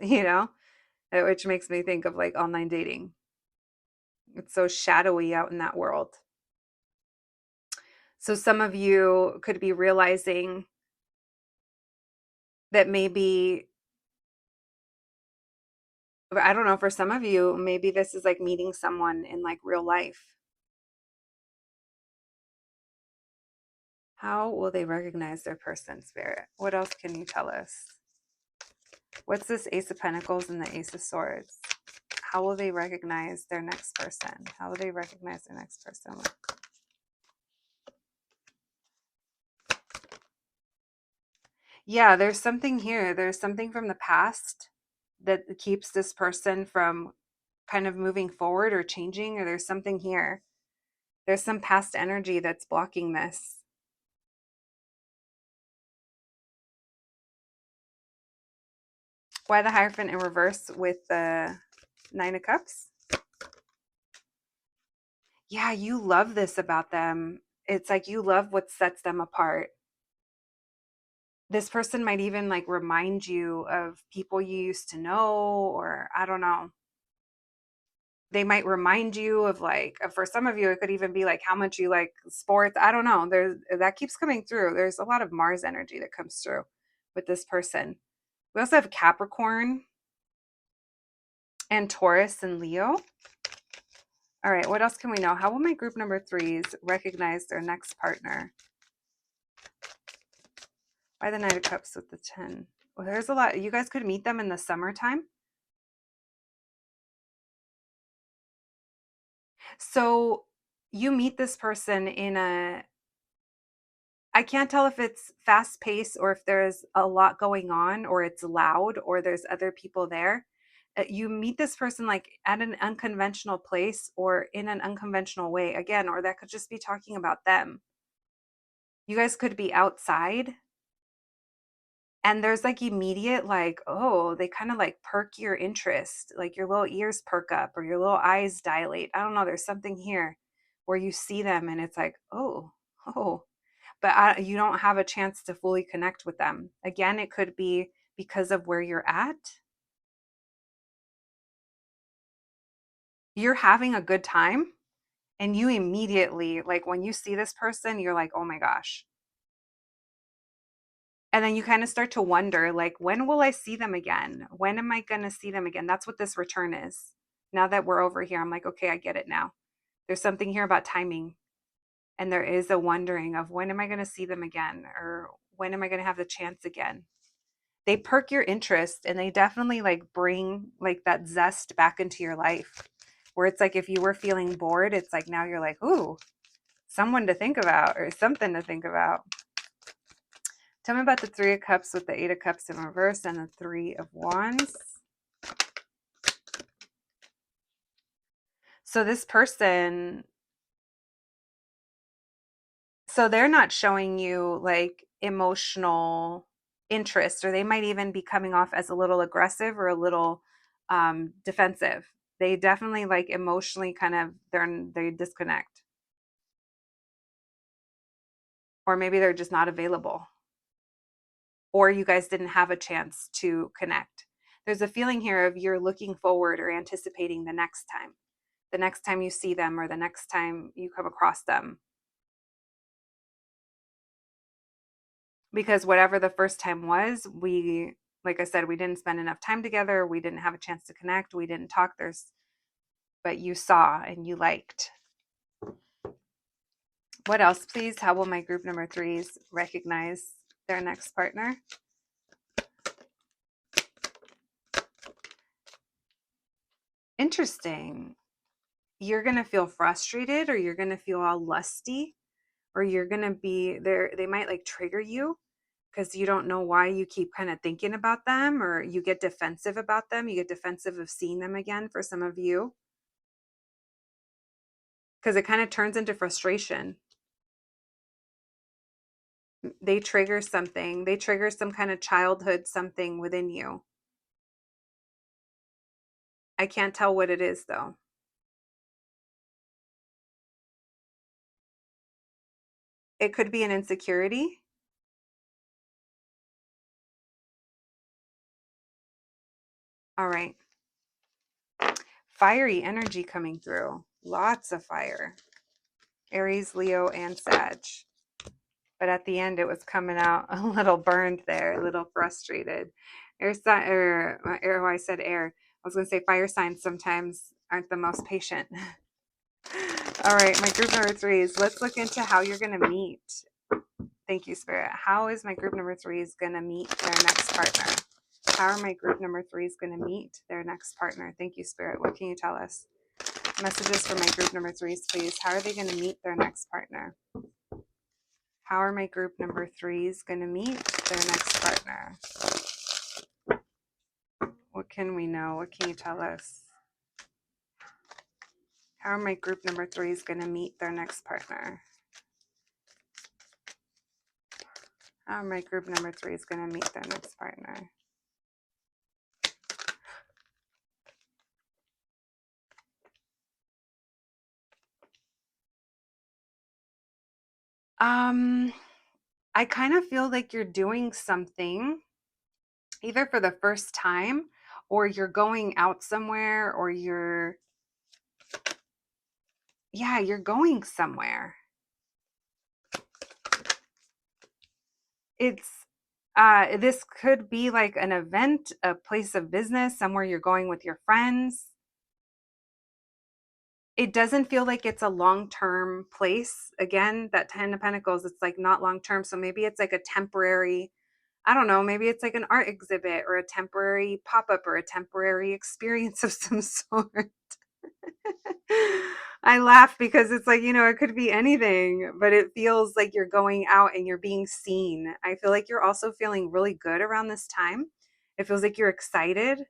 [SPEAKER 1] which makes me think of like online dating. It's so shadowy out in that world. So some of you could be realizing that maybe, I don't know, for some of you, maybe this is like meeting someone in like real life. How will they recognize their person, Spirit? What else can you tell us? What's this Ace of Pentacles and the Ace of Swords? How will they recognize their next person? How will they recognize their next person? Yeah, there's something here. There's something from the past that keeps this person from kind of moving forward or changing, or there's something here. There's some past energy that's blocking this. Why the Hierophant in reverse with the Nine of Cups? Yeah, you love this about them. It's like you love what sets them apart. This person might even like remind you of people you used to know, or I don't know. They might remind you of like, for some of you, it could even be like how much you like sports. I don't know. That keeps coming through. There's a lot of Mars energy that comes through with this person. We also have Capricorn and Taurus and Leo. All right, what else can we know? How will my group number 3s recognize their next partner? Why the Knight of Cups with the 10? Well, there's a lot. You guys could meet them in the summertime. So you meet this person in a, I can't tell if it's fast paced or if there's a lot going on or it's loud or there's other people there. You meet this person like at an unconventional place or in an unconventional way again, or that could just be talking about them. You guys could be outside and there's like immediate, like, oh, they kind of like perk your interest, like your little ears perk up or your little eyes dilate. I don't know. There's something here where you see them and it's like, oh, but you don't have a chance to fully connect with them. Again, it could be because of where you're at. You're having a good time and you immediately, like when you see this person, you're like, oh my gosh. And then you kind of start to wonder, like, when will I see them again? When am I going to see them again? That's what this return is. Now that we're over here, I'm like, okay, I get it now. There's something here about timing. And there is a wondering of when am I going to see them again? Or when am I going to have the chance again? They perk your interest and they definitely like bring like that zest back into your life. Where it's like if you were feeling bored, it's like now you're like, ooh, someone to think about or something to think about. Tell me about the 3 of Cups with the 8 of Cups in reverse and the 3 of Wands. So this person, so they're not showing you like emotional interest, or they might even be coming off as a little aggressive or a little defensive. They definitely like emotionally kind of, they disconnect. Or maybe they're just not available. Or you guys didn't have a chance to connect. There's a feeling here of you're looking forward or anticipating the next time you see them or the next time you come across them. Because whatever the first time was, like I said, we didn't spend enough time together. We didn't have a chance to connect. We didn't talk. But you saw and you liked. What else, please? How will my group number 3s recognize their next partner? Interesting. You're going to feel frustrated, or you're going to feel all lusty, or you're going to be there. They might like trigger you because you don't know why you keep kind of thinking about them, or you get defensive about them. You get defensive of seeing them again for some of you because it kind of turns into frustration. They trigger something. They trigger some kind of childhood something within you. I can't tell what it is though. It could be an insecurity. All right. Fiery energy coming through. Lots of fire. Aries, Leo, and Sag. But at the end, it was coming out a little burned there, a little frustrated. I said air. I was going to say fire signs sometimes aren't the most patient. All right, my group number 3s. Let's look into how you're going to meet. Thank you, Spirit. How is my group number 3s going to meet their next partner? How are my group number threes going to meet their next partner? Thank you, Spirit. What can you tell us? Messages for my group number threes, please. How are they going to meet their next partner? How are my group number threes going to meet their next partner? What can we know? What can you tell us? How are my group number threes going to meet their next partner? How are my group number threes going to meet their next partner? I kind of feel like you're doing something either for the first time, or you're going out somewhere, or you're going somewhere. It's this could be like an event, a place of business, somewhere you're going with your friends. It doesn't feel like it's a long-term place. Again, that 10 of Pentacles, it's like not long-term. So maybe it's like a temporary, I don't know, maybe it's like an art exhibit or a temporary pop-up or a temporary experience of some sort. I laugh because it's like, it could be anything, but it feels like you're going out and you're being seen. I feel like you're also feeling really good around this time. It feels like you're excited.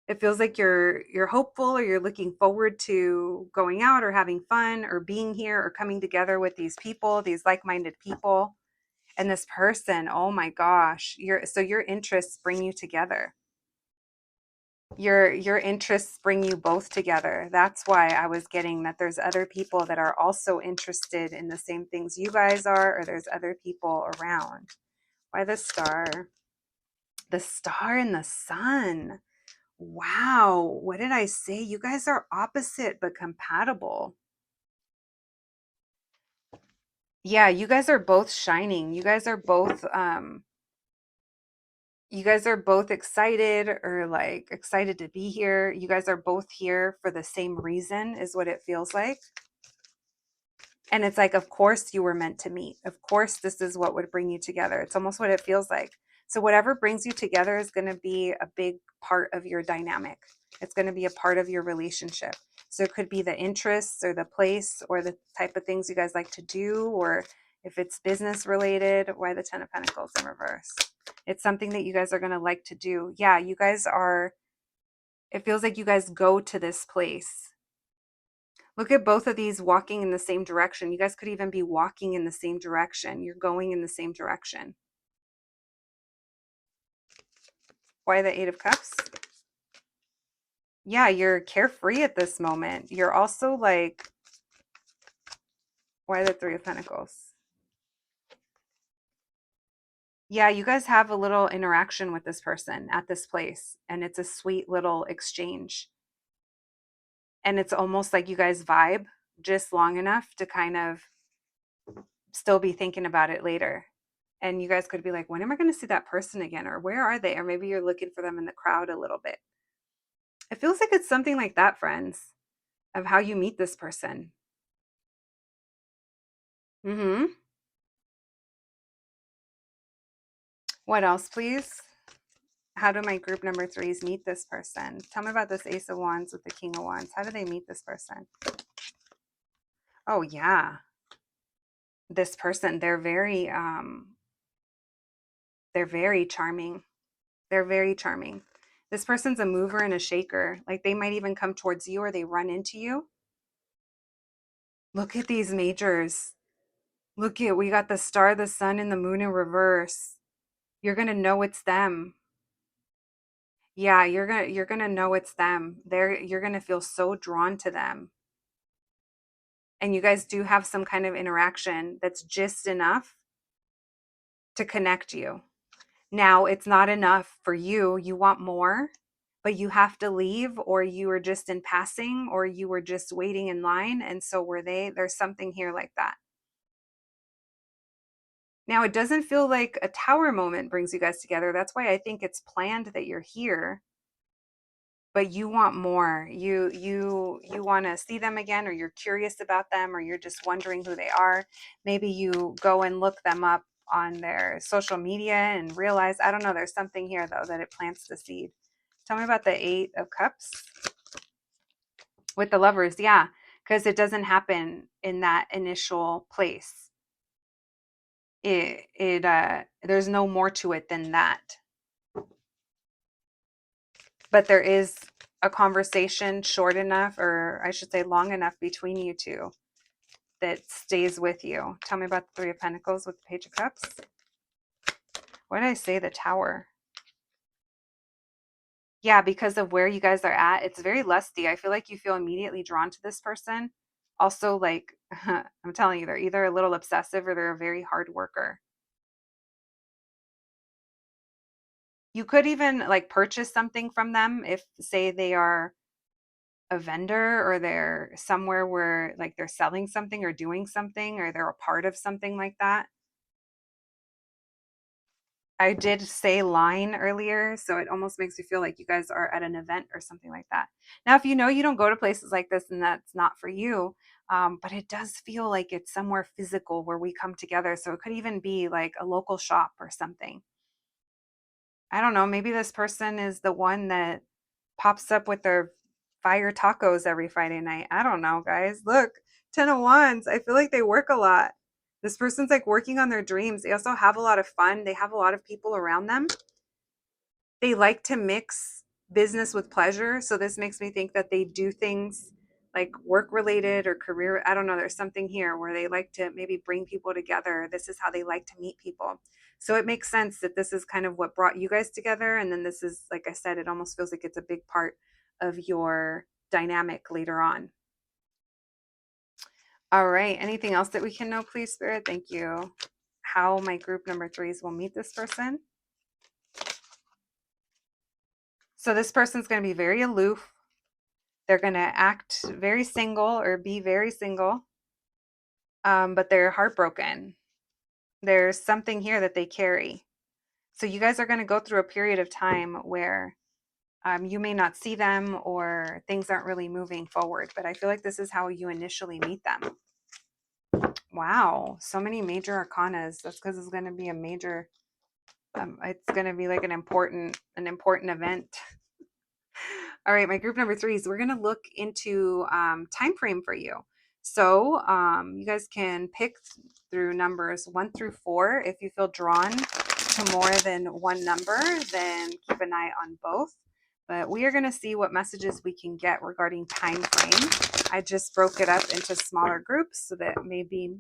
[SPEAKER 1] It feels like you're hopeful, or you're looking forward to going out or having fun or being here or coming together with these people, these like-minded people. And this person, oh my gosh, your interests bring you together. Your interests bring you both together. That's why I was getting that there's other people that are also interested in the same things you guys are, or there's other people around. Why the star? The star and the sun. Wow, what did I say? You guys are opposite but compatible. Yeah, you guys are both shining. You guys are both excited, or like excited to be here. You guys are both here for the same reason, is what it feels like. And it's like, of course you were meant to meet. Of course, this is what would bring you together. It's almost what it feels like. So whatever brings you together is going to be a big part of your dynamic. It's going to be a part of your relationship. So it could be the interests or the place or the type of things you guys like to do, or if it's business related. Why the 10 of Pentacles in reverse? It's something that you guys are going to like to do. Yeah, you guys are, it feels like you guys go to this place. Look at both of these walking in the same direction. You guys could even be walking in the same direction. You're going in the same direction. Why the 8 of Cups? Yeah, you're carefree at this moment. You're also like, why the 3 of Pentacles? Yeah, you guys have a little interaction with this person at this place, and it's a sweet little exchange. And it's almost like you guys vibe just long enough to kind of still be thinking about it later. And you guys could be like, when am I going to see that person again? Or where are they? Or maybe you're looking for them in the crowd a little bit. It feels like it's something like that, friends, of how you meet this person. What else, please? How do my group number threes meet this person? Tell me about this Ace of Wands with the King of Wands. How do they meet this person? Oh, yeah. This person, they're very charming. They're very charming. This person's a mover and a shaker. Like, they might even come towards you, or they run into you. Look at these majors. Look at, we got the star, the sun, and the moon in reverse. You're going to know it's them. Yeah, you're going to know it's them. You're going to feel so drawn to them. And you guys do have some kind of interaction that's just enough to connect you. Now, it's not enough for you. You want more, but you have to leave, or you were just in passing, or you were just waiting in line, and so were they. There's something here like that. Now, it doesn't feel like a tower moment brings you guys together. That's why I think it's planned that you're here. But you want more. You want to see them again, or you're curious about them, or you're just wondering who they are. Maybe you go and look them up on their social media and realize, I don't know, there's something here though that it plants the seed. Tell me about the Eight of Cups with the Lovers. Yeah, because it doesn't happen in that initial place. There's no more to it than that. But there is a conversation short enough, or I should say long enough, between you two that stays with you. Tell me about the Three of Pentacles with the Page of Cups. What did I say? The Tower. Yeah, because of where you guys are at, it's very lusty. I feel like you feel immediately drawn to this person. Also, like, I'm telling you, they're either a little obsessive or they're a very hard worker. You could even like purchase something from them if, say, they are a vendor or they're somewhere where like they're selling something or doing something or they're a part of something like that. I did say line earlier, so it almost makes me feel like you guys are at an event or something like that. Now, if you know you don't go to places like this and that's not for you, but it does feel like it's somewhere physical where we come together. So it could even be like a local shop or something. I don't know. Maybe this person is the one that pops up with their fire tacos every Friday night. I don't know, guys. Look, 10 of Wands. I feel like they work a lot. This person's like working on their dreams. They also have a lot of fun. They have a lot of people around them. They like to mix business with pleasure. So this makes me think that they do things like work related or career. I don't know. There's something here where they like to maybe bring people together. This is how they like to meet people. So it makes sense that this is kind of what brought you guys together. And then this is, like I said, it almost feels like it's a big part of your dynamic later on. All right. Anything else that we can know, please, Spirit? Thank you. How my group number threes will meet this person. So this person's going to be very aloof. They're going to act very single or be very single, but they're heartbroken. There's something here that they carry. So you guys are going to go through a period of time where you may not see them or things aren't really moving forward, but I feel like this is how you initially meet them. Wow, so many major arcanas. That's because it's going to be a major, it's going to be like an important event. All right, my group number threes, we're going to look into time frame for you. So you guys can pick through numbers 1 through 4. If you feel drawn to more than one number, then keep an eye on both. But we are going to see what messages we can get regarding time frame. I just broke it up into smaller groups so that maybe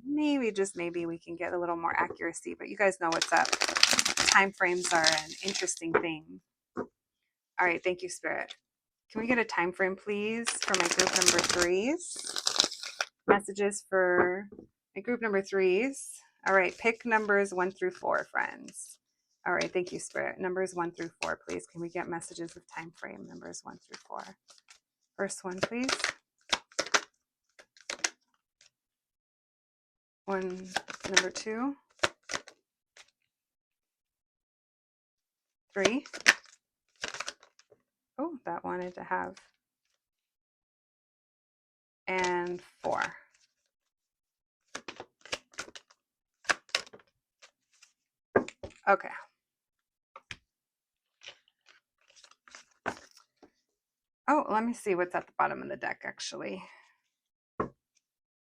[SPEAKER 1] just maybe we can get a little more accuracy. But you guys know what's up. Time frames are an interesting thing. All right, thank you, Spirit. Can we get a time frame, please, for my group number threes? Messages for my group number threes. All right, pick numbers 1 through 4, friends. All right, thank you, Spirit. Numbers 1 through 4, please. Can we get messages of time frame? Numbers 1 through 4. First one, please. 1, number 2. 3. Oh, that wanted to have. And 4. Okay. Oh, let me see what's at the bottom of the deck, actually.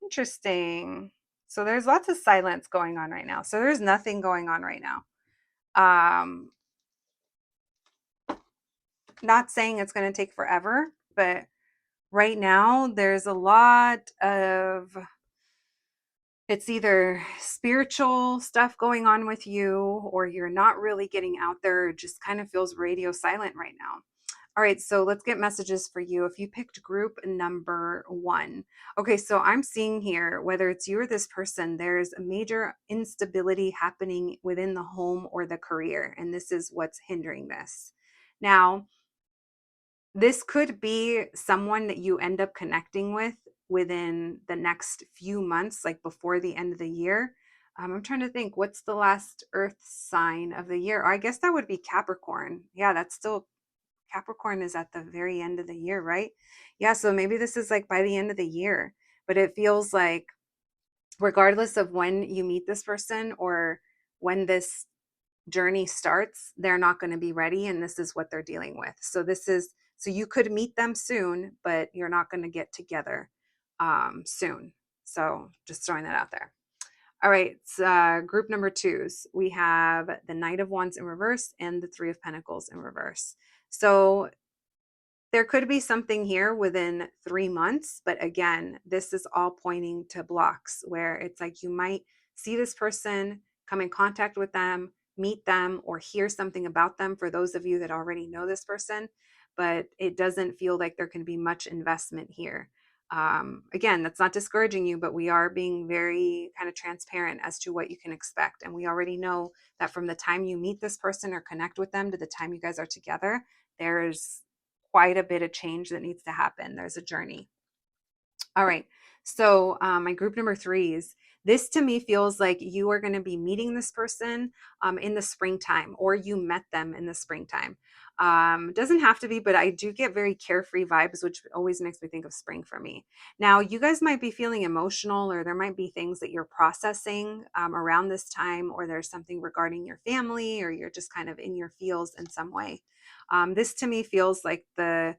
[SPEAKER 1] Interesting. So there's lots of silence going on right now. So there's nothing going on right now. Not saying it's going to take forever, but right now there's a lot of, it's either spiritual stuff going on with you or you're not really getting out there. It just kind of feels radio silent right now. All right, so let's get messages for you. If you picked group number 1. Okay, so I'm seeing here, whether it's you or this person, there's a major instability happening within the home or the career, and this is what's hindering this. Now, this could be someone that you end up connecting with within the next few months, like before the end of the year. I'm trying to think, what's the last earth sign of the year? I guess that would be Capricorn. Yeah, that's still, Capricorn is at the very end of the year, right? Yeah, so maybe this is like by the end of the year, but it feels like regardless of when you meet this person or when this journey starts, they're not going to be ready, and this is what they're dealing with. So you could meet them soon, but you're not going to get together soon. So just throwing that out there. All right, group number twos. We have the Knight of Wands in reverse and the Three of Pentacles in reverse. So there could be something here within 3 months, but again, this is all pointing to blocks where it's like you might see this person, come in contact with them, meet them, or hear something about them for those of you that already know this person, but it doesn't feel like there can be much investment here. Again, that's not discouraging you, but we are being very kind of transparent as to what you can expect. And we already know that from the time you meet this person or connect with them to the time you guys are together, there's quite a bit of change that needs to happen. There's a journey. All right. So, my group number threes, this to me feels like you are going to be meeting this person in the springtime, or you met them in the springtime. Doesn't have to be, but I do get very carefree vibes, which always makes me think of spring for me. Now, you guys might be feeling emotional, or there might be things that you're processing around this time, or there's something regarding your family, or you're just kind of in your feels in some way. This to me feels like the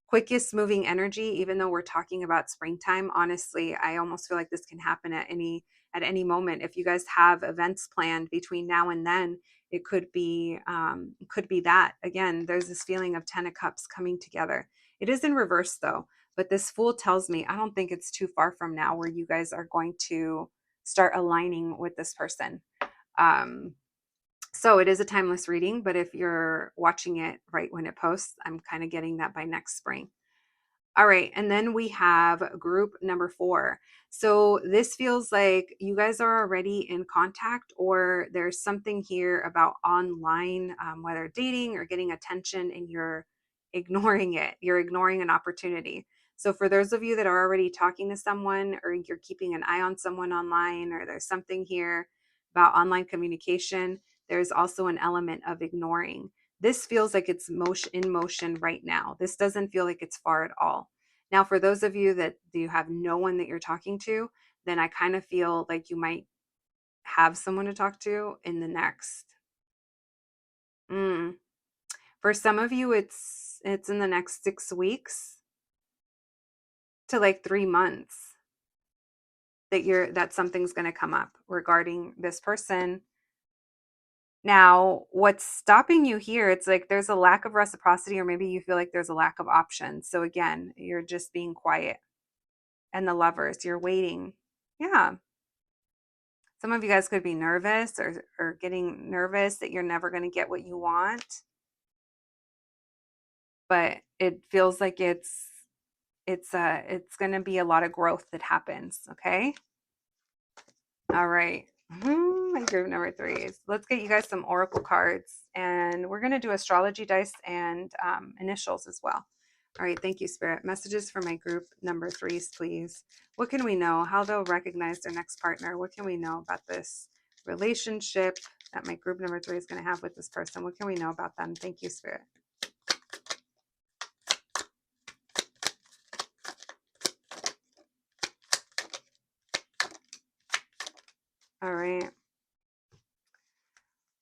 [SPEAKER 1] quickest moving energy, even though we're talking about springtime. Honestly, I almost feel like this can happen at any moment. If you guys have events planned between now and then, it could be that. Again, there's this feeling of 10 of Cups coming together. It is in reverse though, but this Fool tells me I don't think it's too far from now where you guys are going to start aligning with this person. um so it is a timeless reading, but if you're watching it right when it posts, I'm kind of getting that by next spring. All right. And then we have group number four. So this feels like you guys are already in contact, or there's something here about online, whether dating or getting attention, and you're ignoring it. You're ignoring an opportunity. So for those of you that are already talking to someone, or you're keeping an eye on someone online, or there's something here about online communication, there's also an element of ignoring. This feels like it's in motion right now. This doesn't feel like it's far at all. Now, for those of you that you have no one that you're talking to, then I kind of feel like you might have someone to talk to in the next. Mm. For some of you, it's in the next 6 weeks to like 3 months that something's going to come up regarding this person. Now, what's stopping you here, it's like there's a lack of reciprocity, or maybe you feel like there's a lack of options. So again, you're just being quiet. And the Lovers, you're waiting. Yeah. Some of you guys could be nervous, or getting nervous that you're never going to get what you want. But it feels like it's going to be a lot of growth that happens. Okay. All right. My group number threes. Let's get you guys some oracle cards, and we're going to do astrology dice and initials as well. All right. Thank you, Spirit. Messages for my group number threes, please. What can we know? How they'll recognize their next partner. What can we know about this relationship that my group number three is going to have with this person? What can we know about them? Thank you, Spirit. All right.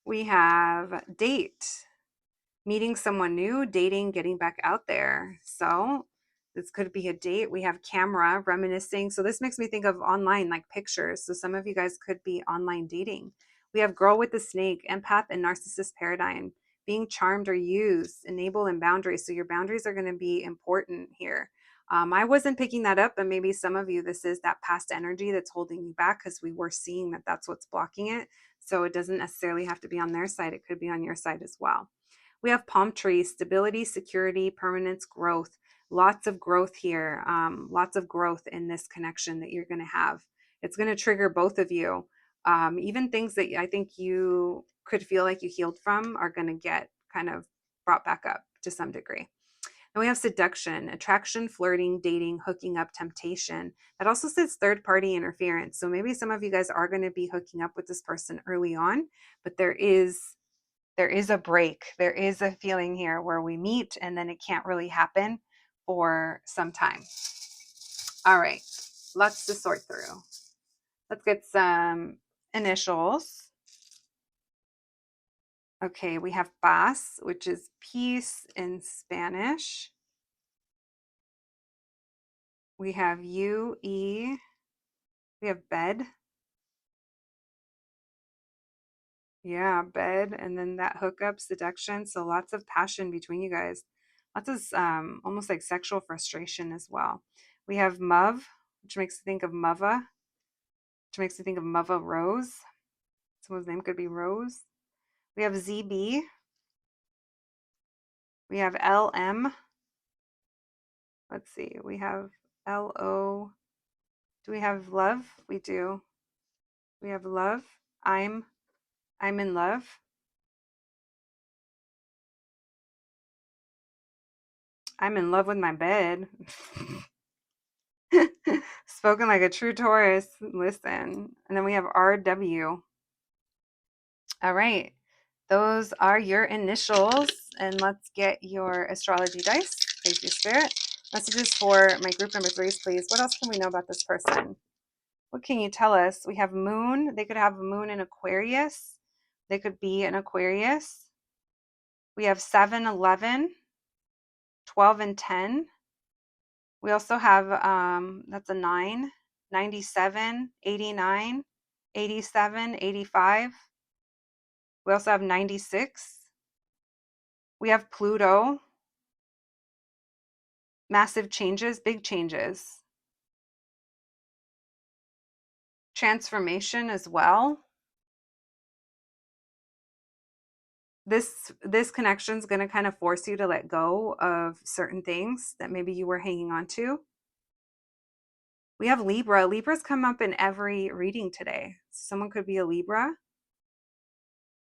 [SPEAKER 1] We have date. Meeting someone new, dating, getting back out there. So this could be a date. We have camera, reminiscing. So this makes me think of online, like pictures. So some of you guys could be online dating. We have girl with the snake, empath and narcissist paradigm, being charmed or used, enable and boundaries. So your boundaries are going to be important here. I wasn't picking that up, but maybe some of you, this is that past energy that's holding you back, because we were seeing that that's what's blocking it. So it doesn't necessarily have to be on their side. It could be on your side as well. We have palm trees, stability, security, permanence, growth. Lots of growth here. Lots of growth in this connection that you're going to have. It's going to trigger both of you. Even things that I think you could feel like you healed from are going to get kind of brought back up to some degree. And we have seduction, attraction, flirting, dating, hooking up, temptation. That also says third party interference. So maybe some of you guys are going to be hooking up with this person early on, but there is a break. There is a feeling here where we meet and then it can't really happen for some time. All right, let's just sort through. Let's get some initials. Okay, we have paz, which is peace in Spanish. We have UE. We have bed. Yeah, bed. And then that hookup, seduction. So lots of passion between you guys. Lots of almost like sexual frustration as well. We have Muv, which makes me think of Muva, which makes me think of Muva Rose. Someone's name could be Rose. We have ZB. We have LM. Let's see. We have LO. Do we have love? We do. We have love. I'm in love. I'm in love with my bed. Spoken like a true Taurus. Listen. And then we have RW. All right. Those are your initials. And let's get your astrology dice. Thank you, Spirit. Messages for my group number threes, please. What else can we know about this person? What can you tell us? We have moon. They could have a moon in Aquarius. They could be an Aquarius. We have 7, 11, 12, and 10. We also have, that's a 9, 97, 89, 87, 85. We also have 96. We have Pluto. Massive changes, big changes. Transformation as well. This connection is going to kind of force you to let go of certain things that maybe you were hanging on to. We have Libra. Libra's come up in every reading today. Someone could be a Libra.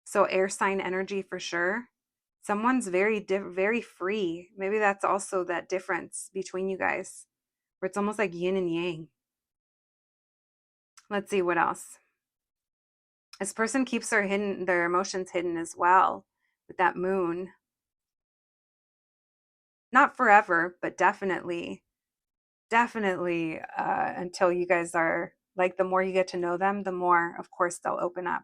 [SPEAKER 1] So air sign energy for sure. Someone's very free. Maybe that's also that difference between you guys, where it's almost like yin and yang. Let's see what else. This person keeps their emotions hidden as well with that moon. Not forever, but definitely until you guys are like, the more you get to know them, the more, of course, they'll open up.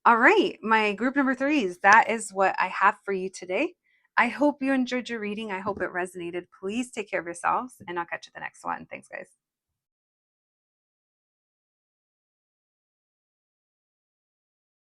[SPEAKER 1] All right, my group number threes, that is what I have for you today. I hope you enjoyed your reading. I hope it resonated. Please take care of yourselves, and I'll catch you the next one. Thanks, guys.